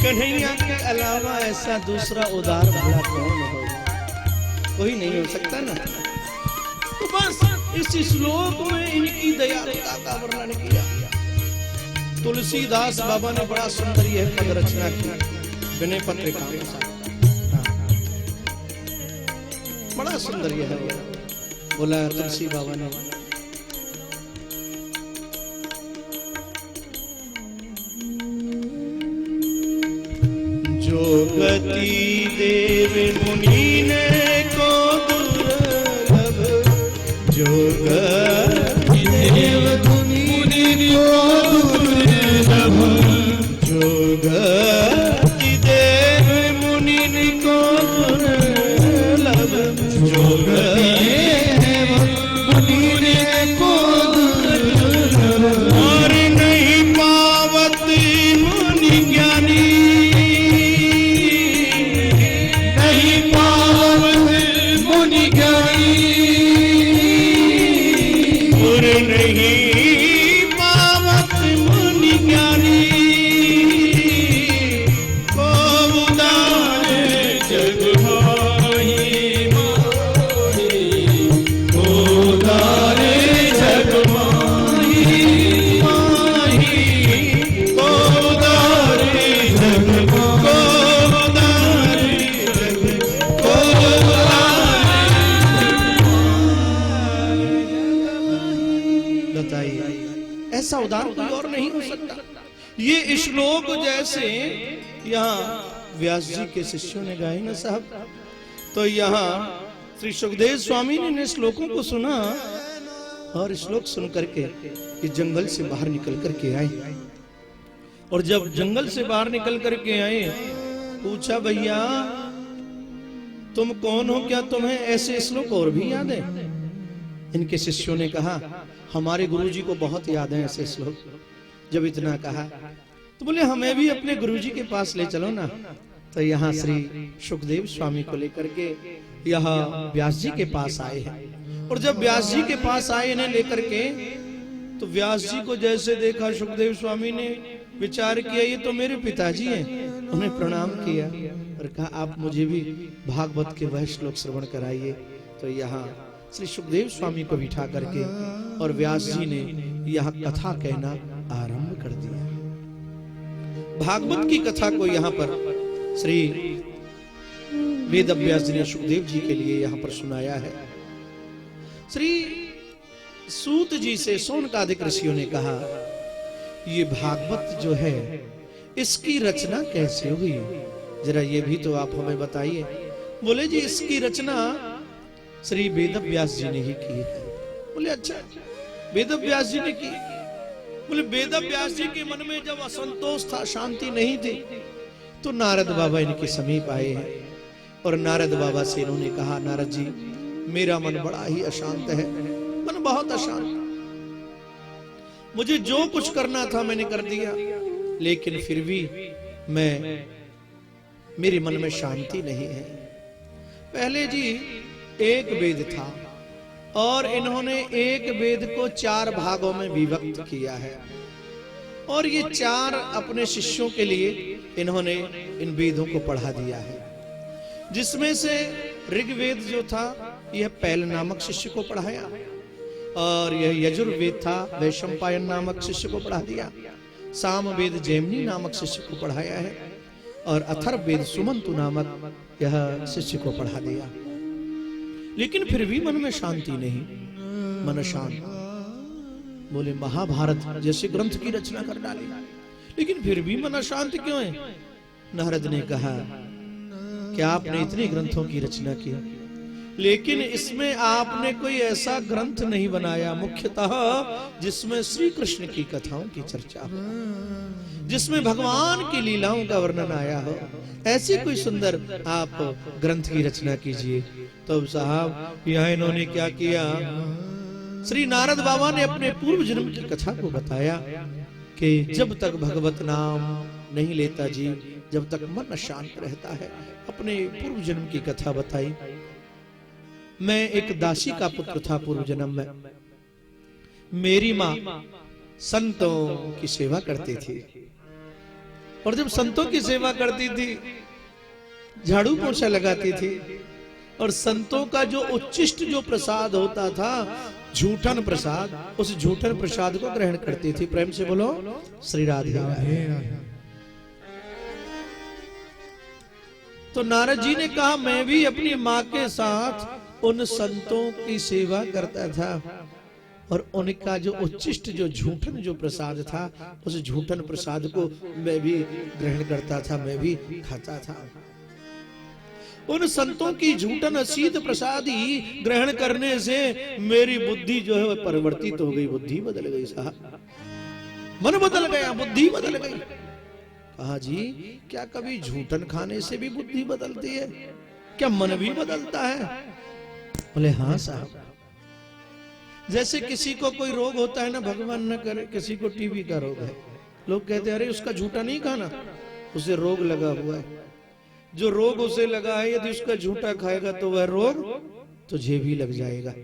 कन्हैया के अलावा ऐसा दूसरा उदार भला कौन होगा? कोई नहीं हो सकता ना। तो बस इस श्लोक में इनकी दयालुता का वर्णन किया। तुलसीदास बाबा ने बड़ा सुंदर यह पद रचना की विनय पत्रिका के साथ। बड़ा सुंदर यह है, बोला तुलसी बाबा ने, जो गति देव मुनि ने को दुर्लभ, जो गति देव मुनि को दुर्लभ, जो गति देव मुनि को दुर्लभ, जो गति देव मुनि को दुर्लभ, और नहीं पावत मुनि ज्ञानी, ऐसा उदार कोई और नहीं हो सकता। ये श्लोक जैसे यहाँ व्यास जी के शिष्यों ने गाए ना साहब, तो यहाँ श्री सुखदेव स्वामी ने श्लोकों को सुना और श्लोक सुन करके कि जंगल से बाहर निकल करके आए, और जब जंगल से बाहर निकल करके आए पूछा, भैया तुम कौन हो, क्या तुम्हें ऐसे श्लोक और भी याद है? इनके शिष्यों ने कहा, हमारे गुरुजी को बहुत याद है ऐसे श्लोक। जब इतना कहा तो बोले, हमें भी अपने गुरुजी के पास ले चलो ना। तो यहाँ श्री सुखदेव स्वामी को लेकर के यहाँ व्यास जी के पास आए हैं, और जब व्यास जी के पास आए इन्हें लेकर के, तो व्यास जी को जैसे देखा सुखदेव स्वामी ने विचार किया, ये तो मेरे पिताजी हैं। उन्हें प्रणाम किया और कहा, आप मुझे भी भागवत के वह श्लोक श्रवण कराइए। तो यहाँ श्री सुखदेव स्वामी को बिठा करके और व्यास जी ने यह कथा कहना आरंभ कर दिया। भागवत की कथा को यहाँ पर श्री वेद व्यास जी ने सुखदेव जी के लिए यहाँ पर सुनाया है। श्री सूत जी से शौनकादिक ऋषियों ने कहा, ये भागवत जो है इसकी रचना कैसे हुई, जरा ये भी तो आप हमें बताइए। बोले जी, इसकी रचना श्री वेद व्यास जी ने ही की है। बोले अच्छा, वेद व्यास जी ने की? बोले वेद व्यास जी के मन में जब असंतोष था, शांति नहीं थी, तो नारद बाबा इनके समीप आए हैं और नारद बाबा से इन्होंने कहा, नारद जी मेरा मन बड़ा ही अशांत है, मन बहुत अशांत। मुझे जो कुछ करना था मैंने कर दिया, लेकिन फिर भी मेरे मन में शांति नहीं है। पहले जी एक वेद था और इन्होंने एक वेद को 4 भागों में विभक्त किया है, और ये 4 अपने शिष्यों के लिए इन्होंने इन वेदों को पढ़ा दिया है। जिसमें से ऋग्वेद जो था यह पैल नामक शिष्य को पढ़ाया, और यह यजुर्वेद था वैशंपायन नामक शिष्य को पढ़ा दिया, सामवेद जैमिनी नामक शिष्य को पढ़ाया है, और अथर्ववेद सुमंतु नामक यह शिष्य को पढ़ा दिया। लेकिन फिर भी मन में शांति नहीं, मन शांत। बोले महाभारत जैसे ग्रंथ की रचना कर डाली, लेकिन फिर भी मन अशांत क्यों है? नारद ने कहा कि आपने इतने ग्रंथों की रचना की, लेकिन इसमें आपने कोई ऐसा ग्रंथ नहीं बनाया मुख्यतः जिसमें श्री कृष्ण की कथाओं की चर्चा हो, जिसमें भगवान की लीलाओं का वर्णन आया हो। ऐसी कोई सुंदर आप ग्रंथ की रचना कीजिए। तो साहब यहाँ इन्होंने क्या किया, श्री नारद बाबा ने अपने पूर्व जन्म की कथा को बताया कि जब तक भगवत नाम नहीं लेता जी, जब तक मन शांत रहता है। अपने पूर्व जन्म की कथा बताई। मैं एक दासी का पुत्र था पूर्व जन्म में। मेरी माँ संतों की सेवा करती थी, और जब संतों की सेवा करती थी झाड़ू पोछा लगाती थी, और संतों का जो उच्चिष्ट जो प्रसाद होता था झूठन प्रसाद, उस झूठन प्रसाद को ग्रहण करती थी। प्रेम से बोलो श्री राधे राधे। तो नारद जी ने कहा मैं भी अपनी माँ के साथ उन संतों की सेवा करता था, और उनका जो उच्चिष्ट जो झूठन जो प्रसाद था, उस झूठन प्रसाद को मैं भी ग्रहण करता था, मैं भी खाता था। उन संतों की झूठन असीत प्रसादी ग्रहण करने से मेरी बुद्धि जो है वह परिवर्तित हो गई, बुद्धि बदल गई साहब, मन बदल गया, बुद्धि बदल गई। कहा जी क्या कभी झूठन खाने से भी बुद्धि बदलती है? क्या मन भी बदलता है? बोले हाँ साहब। जैसे किसी को कोई रोग होता है ना, भगवान न करे, किसी को टीबी का रोग है, लोग कहते हैं अरे उसका झूठा नहीं खाना, उसे रोग लगा हुआ है। जो रोग उसे लगा है यदि उसका झूठा खाएगा तो वह रोग तुझे भी लग जाएगा,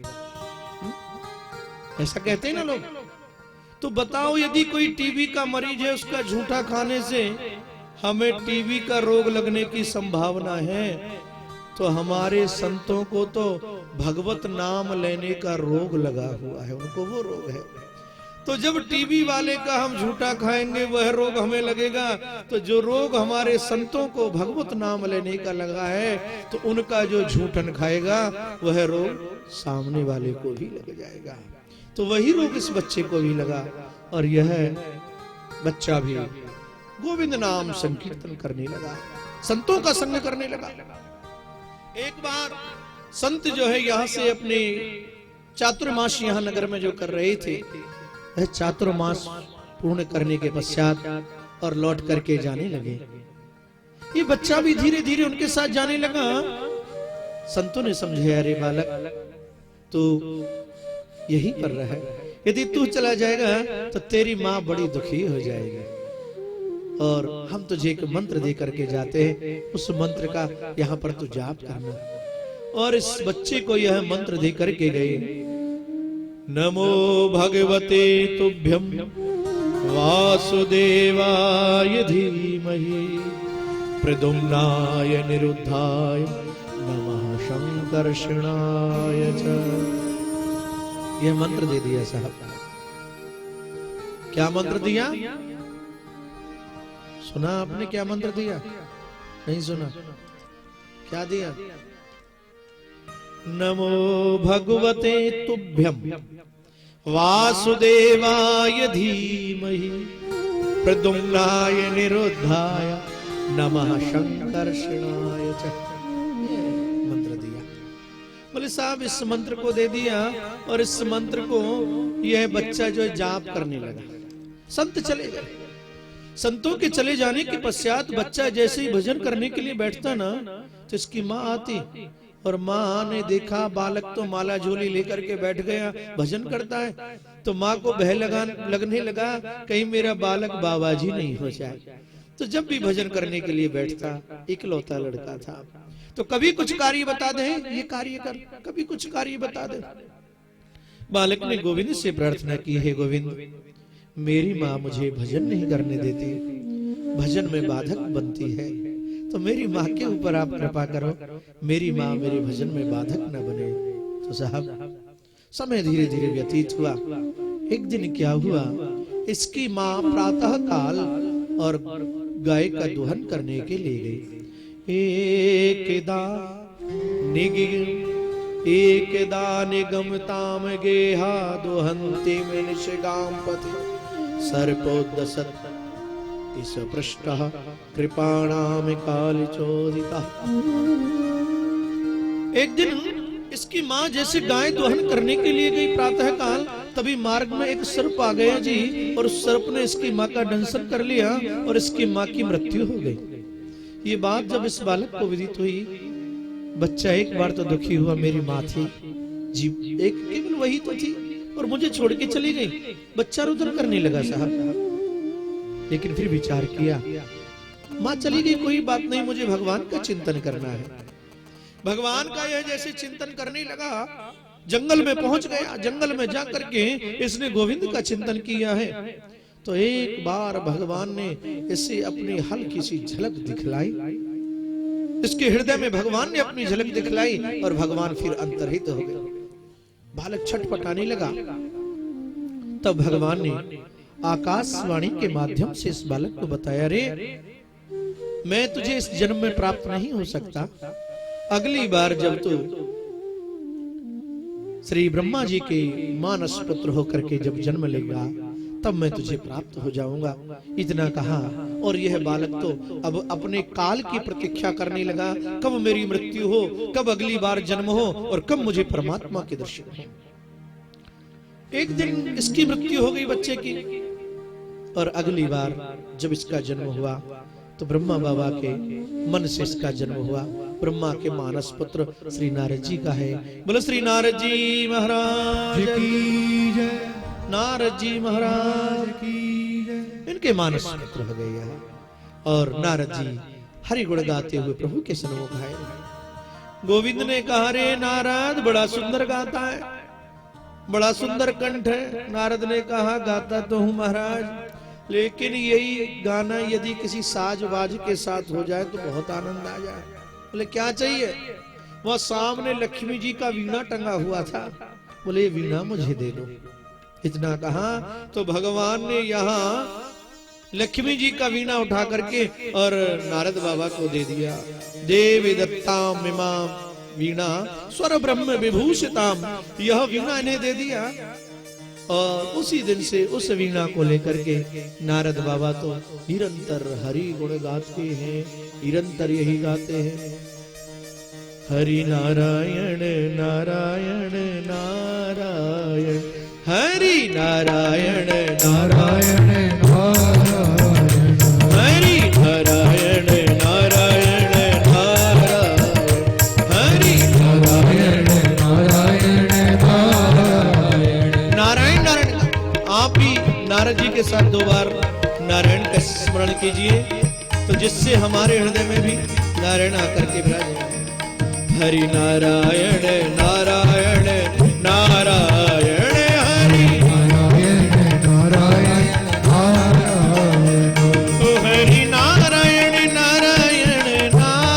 ऐसा कहते हैं ना लोग। तो बताओ यदि कोई टीबी का मरीज है, उसका झूठा खाने से हमें टीबी का रोग लगने की संभावना है, तो हमारे संतों को तो भगवत नाम लेने का रोग लगा हुआ है, उनको वो रोग है। तो जब टीबी वाले का हम झूठा खाएंगे वह रोग हमें लगेगा, तो जो रोग हमारे संतों को भगवत नाम लेने का लगा है, तो उनका जो झूठन खाएगा वह रोग सामने वाले को भी लग जाएगा। तो वही रोग इस बच्चे को भी लगा, और यह बच्चा भी गोविंद नाम संकीर्तन करने लगा, संतों का संग करने लगा। एक बार संत जो है यहाँ से अपने चातुर्मास यहाँ नगर में जो कर रहे थे, वह चातुर्मास पूर्ण करने के पश्चात और लौट करके जाने लगे। ये बच्चा भी धीरे धीरे उनके साथ जाने लगा। संतों ने समझे अरे बालक तू यहीं पर रहे, यदि तू चला जाएगा तो तेरी माँ बड़ी दुखी हो जाएगी, और हम तुझे एक मंत्र दे करके जाते हैं, उस मंत्र का यहाँ पर तू जाप करना। और इस बच्चे को यह मंत्र दे करके गए, नमो भगवते तुभ्यं वासुदेवाय धीमहि प्रद्युम्नाय निरुद्धाय नमः शंकर्षणाय च। यह मंत्र दे दिया साहब। क्या मंत्र दिया? सुना आपने क्या मंत्र दिया? नहीं सुना? क्या दिया? नमो भगवते तुभ्यं वासुदेवाय धीमहि प्रद्युम्नाय निरुद्धाय नमः शंकर्षणाय च। मंत्र दिया। बोले साहब इस मंत्र को दे दिया, और इस मंत्र को यह बच्चा जो जाप करने लगा। संत चले गए। संतों के चले जाने के पश्चात बच्चा जैसे ही भजन करने के लिए बैठता ना, तो इसकी माँ आती और माँ ने देखा बालक तो माला झोली लेकर के बैठ गया, भजन करता है। तो माँ को भय लगने लगा कहीं मेरा बालक बाबा जी नहीं हो जाए। तो जब भी भजन करने के लिए बैठता, इकलौता लड़का था, तो कभी कुछ कार्य बता दे, ये कार्य कर, कभी कुछ कार्य बता दे। बालक ने गोविंद से प्रार्थना की, हे गोविंद, मेरी माँ मुझे भजन नहीं करने देती, भजन में बाधक बनती है, तो मेरी माँ के ऊपर आप कृपा करो, मेरी माँ मेरे भजन में बाधक न बने। तो साहब समय धीरे धीरे व्यतीत हुआ। एक दिन क्या हुआ, इसकी माँ प्रातः काल और गाय का दोहन करने के लिए गई। एकदा निगमताम गेहा दोहंती निशिगाम पति सर्पोद्दसत् इस पृष्ठः कृपाणाम कालचोदिता। एक दिन इसकी माँ जैसे गाय दोहन करने के लिए गई प्रातः काल, तभी मार्ग में एक सर्प आ गया जी, और उस सर्प ने इसकी माँ का दंशन कर लिया और इसकी माँ की मृत्यु हो गई। ये बात जब इस बालक को विदित हुई, बच्चा एक बार तो दुखी हुआ, मेरी माँ थी जी, एक केवल वही तो थी और मुझे छोड़ के चली गई। बच्चा रुदन करने लगा साहब, लेकिन फिर विचार किया, माँ चली गई कोई बात नहीं, मुझे भगवान का चिंतन करना है। भगवान का यह जैसे चिंतन करने लगा, जंगल में पहुंच गया। जंगल में जाकर के इसने गोविंद का चिंतन किया है। तो एक बार भगवान ने इसे अपनी हल्की सी झलक दिखलाई, इसके हृदय में भगवान ने अपनी झलक दिखलाई और भगवान फिर अंतर्हित हो गए। बालक छटपटाने लगा। तब भगवान ने आकाशवाणी के माध्यम से इस बालक को बताया, रे मैं तुझे इस जन्म में प्राप्त नहीं हो सकता, अगली बार जब तू श्री ब्रह्मा जी के मानस पुत्र होकर के जब जन्म लेगा, तब मैं तुझे प्राप्त हो जाऊंगा। इतना कहा और यह बालक तो अब अपने काल की प्रतीक्षा करने लगा, कब मेरी मृत्यु हो, कब अगली बार जन्म हो और कब मुझे परमात्मा के दर्शन हो। एक दिन इसकी मृत्यु हो गई बच्चे की, और अगली बार जब इसका जन्म हुआ तो ब्रह्मा बाबा के मन से इसका जन्म हुआ। ब्रह्मा के मानस पुत्र श्री नारद जी का है। बोलो श्री नारद जी महाराज की जय, नारद जी महाराज की जय। इनके मानस पुत्र हो गए हैं और नारद जी हरि गुण गाते हुए प्रभु के सन्मुख आए। गोविंद ने कहा, रे नारद बड़ा सुंदर गाता है, बड़ा सुंदर कंठ है। नारद ने कहा, गाता तो हूं महाराज, लेकिन यही गाना यदि किसी साज बाज के साथ हो जाए तो बहुत आनंद आ जाए। बोले क्या चाहिए? वह सामने लक्ष्मी जी का वीणा टंगा हुआ था, बोले वीणा मुझे दे दो। इतना कहा तो भगवान ने यहाँ लक्ष्मी जी का वीणा उठा करके और नारद बाबा को दे दिया। देवी दत्ताम इमाम वीणा स्वर ब्रह्म विभूषिताम, यह वीणा इन्हें दे दिया। और उसी दिन से उस वीणा को लेकर के नारद बाबा तो निरंतर हरि गुण गाते हैं, निरंतर यही गाते हैं, हरि नारायण नारायण नारायण, हरि नारायण नारायण नारायण, हरि नारायण नारायण नारायण, हरि नारायण नारायण नारायण। नारायण नारायण, आप भी नारद जी के साथ 2 बार नारायण का स्मरण कीजिए, तो जिससे हमारे हृदय में भी नारायण आकर के विराजे। हरि नारायण नारायण नारायण, हरि नारायण नारायण नारायण,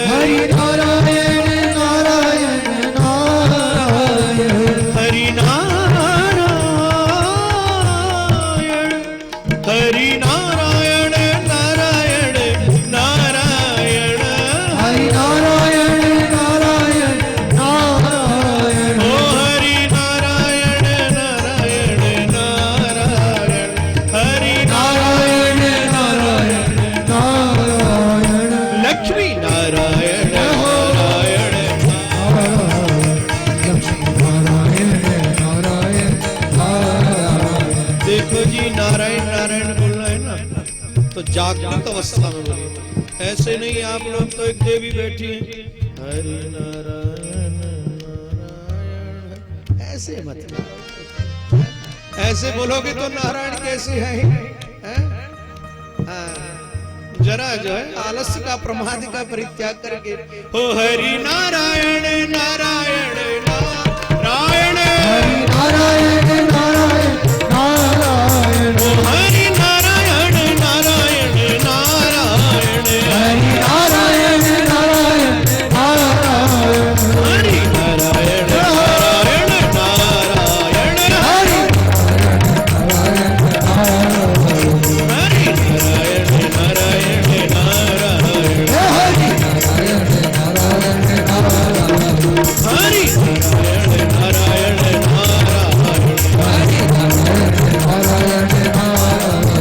हरि नारायण नारायण नारायण, हरि नारायण नारायण नारायण, हरि नारायण, हरि नारायण नारायण नारायण, हरि नारायण नारायण नारायण, ओ हरि नारायण नारायण नारायण, हरि नारायण नारायण नारायण, लक्ष्मी नारायण नारायण नारायण, लक्ष्मी नारायण नारायण नारायण। देखो जी, नारायण नारायण बोल रहे हैं ना, तो जागृत अवस्था में बोलिए, ऐसे नहीं आप लोग तो एक देवी बैठी है, हरि नारायण नारायण। ऐसे मत गाओ, ऐसे बोलोगे तो नारायण कैसे है? हाँ, जरा जो है आलस्य का प्रमाद का परित्याग करके हो हरि नारायण नारायण नारायण हरि नारायण नारायण नारायण हो हरि नारायण नारायण नारायण हरि नारायण नारायण नारायण हरि नारायण नारायण नारायण हरि नारायण नारायण हरि नारायण नारायण नारायण हरि नारायण नारायण हरि नारायण नारायण नारायण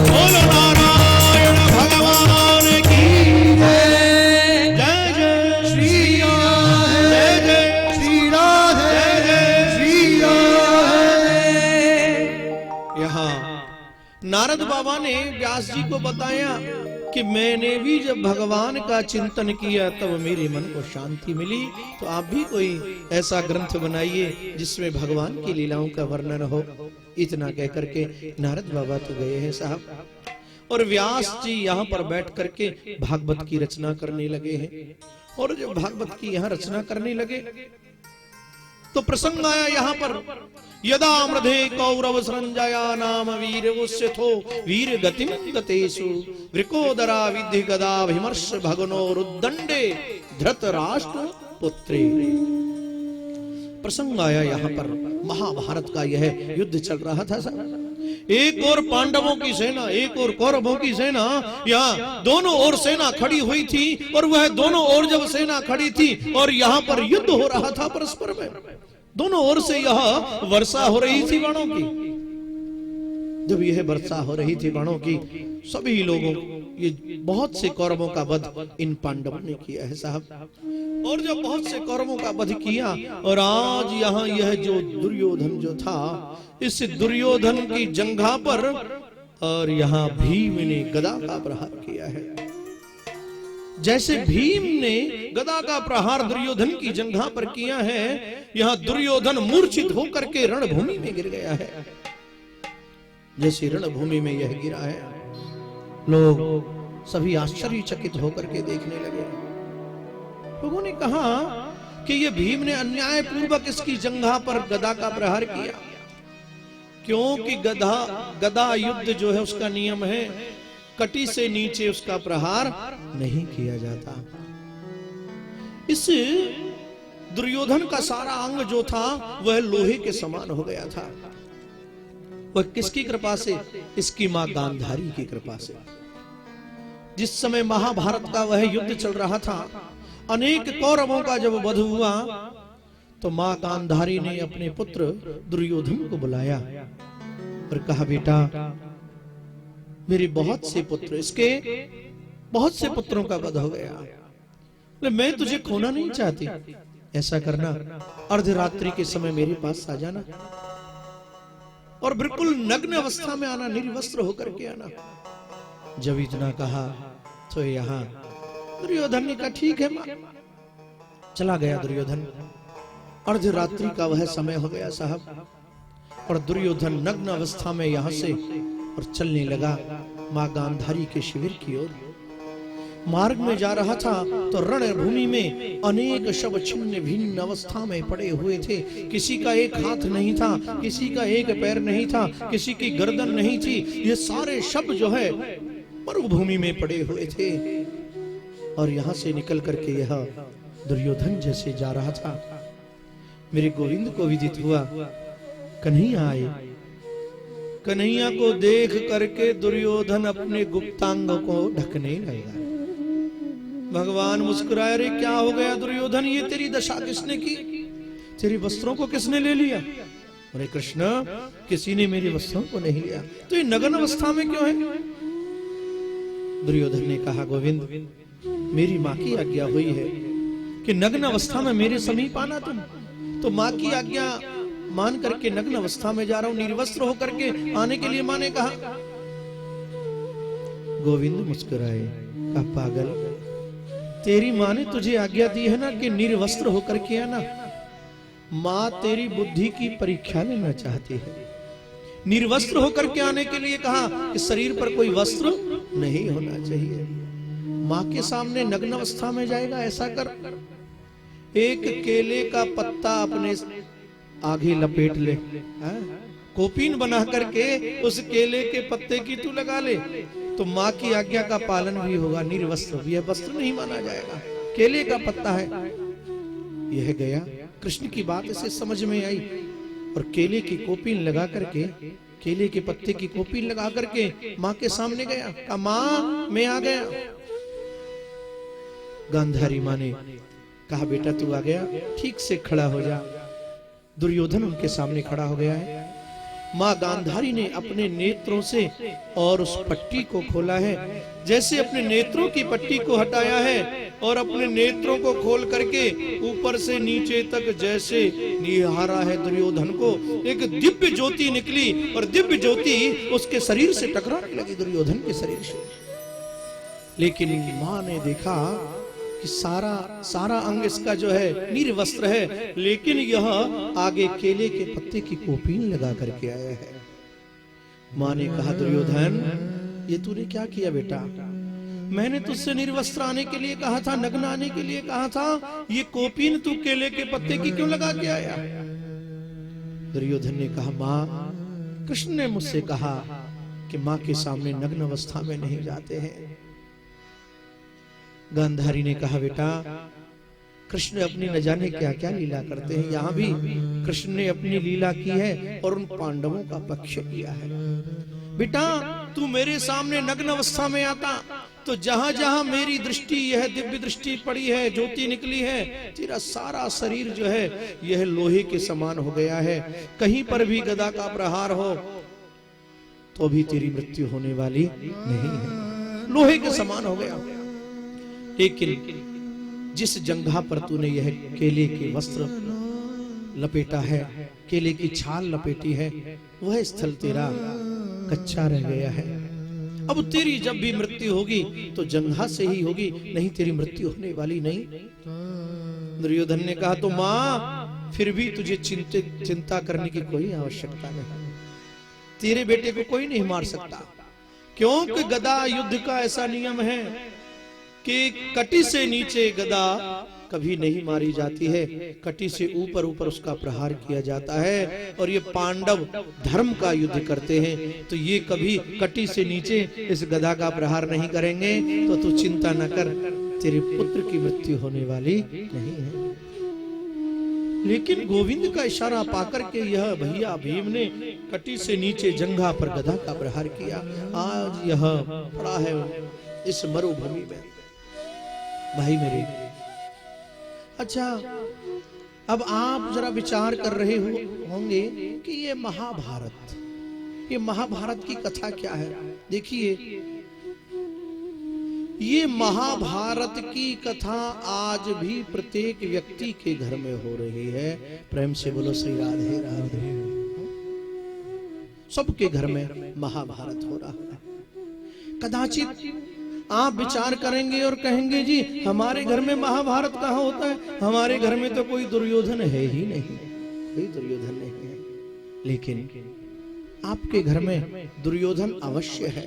बोलो नारायण भगवान की जय जय श्री राम जय जय श्री राधे श्री राधे। यहाँ नारद बाबा ने व्यास जी को बताया कि मैंने भी जब भगवान का चिंतन किया तब मेरे मन को शांति मिली, तो आप भी कोई ऐसा ग्रंथ बनाइए जिसमें भगवान की लीलाओं का वर्णन हो। इतना कह करके नारद बाबा तो गए हैं साहब, और व्यास जी यहाँ पर बैठ करके भागवत की रचना करने लगे हैं। और जब भागवत की यहाँ रचना करने लगे तो प्रसंग आया यहाँ पर यदा मृधे कौरव संजया नाम वीर उस्यथो वीर गतिम गतेषु वृकोदरा विधि गदा विमर्श भगनो रुद्दंडे धृतराष्ट्र पुत्रे। प्रसंग आया यहाँ पर महाभारत का यह युद्ध चल रहा था सर। एक और पांडवों की सेना, एक और कौरवों की सेना, यहाँ दोनों ओर सेना खड़ी हुई थी। और वह दोनों ओर जब सेना खड़ी थी और यहाँ पर युद्ध हो रहा था परस्पर में, दोनों ओर से यह वर्षा हो रही थी बाणों की। जब यह वर्षा हो रही थी बाणों की, सभी लोगों, ये बहुत से कौरवों का वध इन पांडवों ने किया है साहब। और जब बहुत से कौरवों का वध किया, और आज यहाँ यह जो दुर्योधन जो था, इस दुर्योधन की जंघा पर और यहाँ भीम ने गदा का प्रहार किया है। जैसे भीम ने गदा का प्रहार दुर्योधन की जंघा पर किया है, यहाँ दुर्योधन मूर्छित होकर के रणभूमि में गिर गया है। जैसे रणभूमि में यह गिरा है, लोग सभी आश्चर्यचकित होकर के देखने लगे। लोगों ने कहा कि यह भीम ने अन्याय पूर्वक इसकी जंघा पर गदा का प्रहार किया, क्योंकि गदा युद्ध जो है उसका नियम है, कटी से नीचे उसका प्रहार नहीं किया जाता। इस दुर्योधन का सारा अंग जो था वह लोहे के समान हो गया था। वह किसकी कृपा से? इसकी मां गांधारी की कृपा से। जिस समय महाभारत का वह युद्ध चल रहा था, अनेक कौरवों का जब वध हुआ, तो मां गांधारी ने अपने पुत्र दुर्योधन को बुलाया और कहा, बेटा मेरे बहुत से पुत्र, इसके बहुत से पुत्रों का वध हो गया, मैं तुझे खोना नहीं चाहती। ऐसा करना, अर्धरात्रि के समय मेरे पास आ जाना और बिल्कुल नग्न अवस्था में आना, निर्वस्त्र होकर के आना। जब इतना कहा तो यहाँ दुर्योधन ने कहा, ठीक है मां। चला गया दुर्योधन। अर्धरात्रि का वह समय हो गया साहब, और दुर्योधन नग्न अवस्था में यहां से और चलने लगा मां गांधारी के शिविर की ओर। मार्ग में जा रहा था तो रणभूमि में अनेक शव छिन्न भिन्न अवस्था में पड़े हुए थे। किसी का एक हाथ नहीं था, किसी का एक पैर नहीं था, किसी की गर्दन नहीं थी। ये सारे शव जो है मरुभूमि में पड़े हुए थे। और यहां से निकल करके यह दुर्योधन जैसे जा रहा था, मेरे गोविंद को विदित हुआ, कन्हैया आए। कन्हैया को देख करके दुर्योधन अपने गुप्तांग को ढकने लगा। भगवान मुस्कुराए, अरे क्या हो गया दुर्योधन, ये तेरी दशा किसने की? तेरे वस्त्रों को किसने ले लिया? अरे कृष्ण, किसी ने मेरे वस्त्रों को नहीं लिया, तो ये नग्न अवस्था में क्यों है? दुर्योधन ने कहा, गोविंद मेरी माँ की आज्ञा हुई है कि नग्न अवस्था में मेरे समीप आना तुम, तो माँ की आज्ञा मान करके नग्न अवस्था में जा रहा हूं, निर्वस्त्र होकर के आने के लिए माँ ने कहा। गोविंद मुस्कुराए, कहा पागल, तेरी माँ ने तुझे आज्ञा दी है ना कि निर्वस्त्र होकर के आना। माँ तेरी बुद्धि की परीक्षा लेना चाहती है। निर्वस्त्र होकर के आने के लिए कहा कि शरीर पर कोई वस्त्र नहीं होना चाहिए। माँ के सामने नग्न अवस्था में जाएगा, ऐसा कर एक केले का पत्ता अपने आगे लपेट ले, कोपीन बना करके उस केले के पत्ते की तू लगा ले, तो माँ की आज्ञा का पालन भी होगा। निर्वस्त्र भी है, वस्त्र नहीं माना जाएगा, केले का पत्ता है। यह गया, कृष्ण की बात इसे समझ में आई और केले की कोपीन लगा करके, केले के पत्ते की कोपीन लगा करके माँ के सामने गया। कहा माँ मैं आ गया। गांधारी माँ ने कहा बेटा तू आ गया, ठीक से खड़ा हो जा। दुर्योधन उनके सामने खड़ा हो गया है। माँ गांधारी ने अपने नेत्रों से और उस पट्टी को खोला है। जैसे अपने नेत्रों की पट्टी को हटाया है और अपने नेत्रों को खोल करके ऊपर से नीचे तक जैसे निहारा है दुर्योधन को, एक दिव्य ज्योति निकली और दिव्य ज्योति उसके शरीर से टकराने लगी, दुर्योधन के शरीर से। लेकिन माँ ने देखा कि सारा अंग इसका जो है निर्वस्त्र है, लेकिन यह आगे केले के पत्ते की कोपीन लगा करके आया है। माँ ने कहा दुर्योधन ये तूने क्या किया बेटा? मैंने तुझसे निर्वस्त्र आने के लिए कहा था, नग्न आने के लिए कहा था, ये कोपीन तू केले के पत्ते की क्यों लगा के आया? दुर्योधन ने कहा माँ कृष्ण ने मुझसे कहा कि माँ के सामने नग्न अवस्था में नहीं जाते हैं। गांधारी ने कहा बेटा कृष्ण अपनी न जाने क्या क्या लीला करते हैं, यहाँ भी कृष्ण ने अपनी लीला की है और उन पांडवों का पक्ष किया है। बेटा तू मेरे सामने नग्न अवस्था में आता तो जहां जहां मेरी दृष्टि, यह दिव्य दृष्टि पड़ी है, ज्योति निकली है, तेरा सारा शरीर जो है यह लोहे के समान हो गया है। कहीं पर भी गदा का प्रहार हो तो भी तेरी मृत्यु होने वाली नहीं है, लोहे के समान हो गया। लेकिन जिस जंघा पर तूने यह केले के वस्त्र लपेटा है, केले की छाल लपेटी है, वह स्थल तेरा कच्चा रह गया है। अब तेरी जब भी मृत्यु होगी तो जंघा से ही होगी, नहीं तेरी मृत्यु होने वाली नहीं। दुर्योधन ने कहा तो मां फिर भी तुझे चिंता करने की कोई आवश्यकता नहीं, तेरे बेटे को कोई नहीं मार सकता, क्योंकि गदा युद्ध का ऐसा नियम है कि कटी से नीचे गदा कभी नहीं मारी जाती है, कटी से ऊपर ऊपर उसका प्रहार किया जाता है। और ये पांडव धर्म का युद्ध करते हैं तो ये कभी कटी से नीचे इस गदा का प्रहार नहीं करेंगे। तो तू चिंता न कर, तेरे पुत्र की मृत्यु होने वाली नहीं है। लेकिन गोविंद का इशारा पाकर के यह भैया भीम ने कटी से नीचे जंघा पर गदा का प्रहार किया। आज यह पड़ा है इस मरुभूमि में। भाई मेरे, अच्छा अब आप जरा विचार कर रहे होंगे कि ये महाभारत की कथा क्या है। देखिए ये महाभारत की कथा आज भी प्रत्येक व्यक्ति के घर में हो रही है। प्रेम से बोलो श्री राधे राधे। सबके घर में महाभारत हो रहा है। कदाचित आप विचार करेंगे और कहेंगे जी हमारे घर में महाभारत कहाँ होता है, हमारे घर में तो कोई दुर्योधन है ही नहीं, कोई दुर्योधन नहीं है। लेकिन आपके घर में दुर्योधन अवश्य है,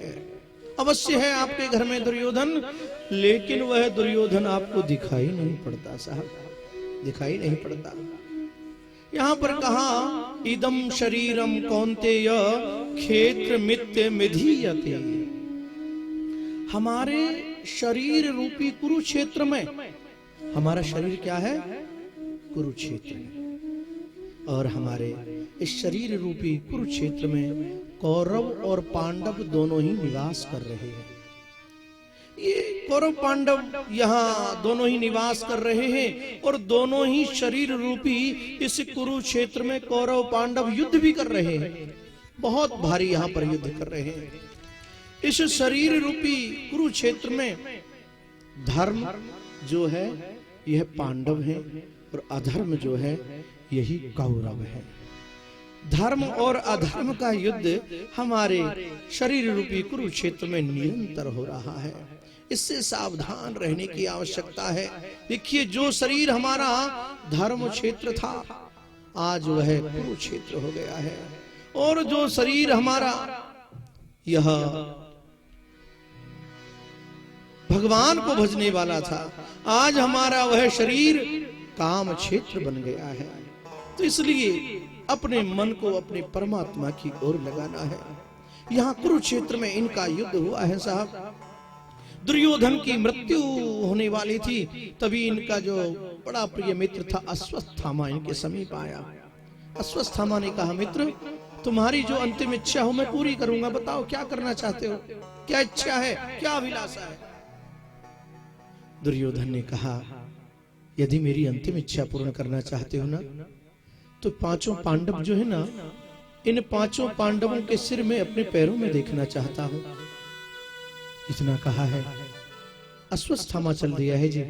अवश्य है आपके घर में दुर्योधन, लेकिन वह दुर्योधन आपको दिखाई नहीं पड़ता साहब, दिखाई नहीं पड़ता। यहाँ पर कहा इदम शरीरम कौन्तेय क्षेत्र मित्य मिधीयते। हमारे शरीर रूपी कुरुक्षेत्र में, हमारा शरीर क्या है? कुरुक्षेत्र में। और हमारे इस शरीर रूपी कुरुक्षेत्र में कौरव और पांडव दोनों ही निवास कर रहे हैं। ये कौरव पांडव यहाँ दोनों ही निवास कर रहे हैं और दोनों ही शरीर रूपी इस कुरुक्षेत्र में कौरव पांडव युद्ध भी कर रहे हैं। बहुत भारी यहाँ पर युद्ध कर रहे हैं। इस शरीर रूपी कुरुक्षेत्र में धर्म जो है यह पांडव है और अधर्म जो है यही कौरव है। धर्म और अधर्म का युद्ध हमारे शरीर रूपी कुरुक्षेत्र में निरंतर हो रहा है। इससे सावधान रहने की आवश्यकता है। देखिए, जो शरीर हमारा धर्म क्षेत्र था, आज वह कुरुक्षेत्र हो गया है। और जो शरीर हमारा यह भगवान को भजने वाला था, आज हमारा वह शरीर काम क्षेत्र बन गया है। तो इसलिए अपने मन को अपने परमात्मा की ओर लगाना है। यहाँ कुरुक्षेत्र में इनका युद्ध हुआ है साहब। दुर्योधन की मृत्यु होने वाली थी, तभी इनका जो बड़ा प्रिय मित्र था अश्वत्थामा इनके समीप आया। अश्वत्थामा ने कहा, मित्र, तुम्हारी जो अंतिम इच्छा हो मैं पूरी करूंगा, बताओ क्या करना चाहते हो, क्या इच्छा है, क्या अभिलाषा है। दुर्योधन ने कहा, यदि मेरी अंतिम इच्छा पूर्ण करना चाहते हो ना, तो पांचों पांडव जो है ना, इन पांचों पांडवों के सिर में अपने पैरों में देखना चाहता हूं। इतना कहा है, अश्वत्थामा चल दिया है जी।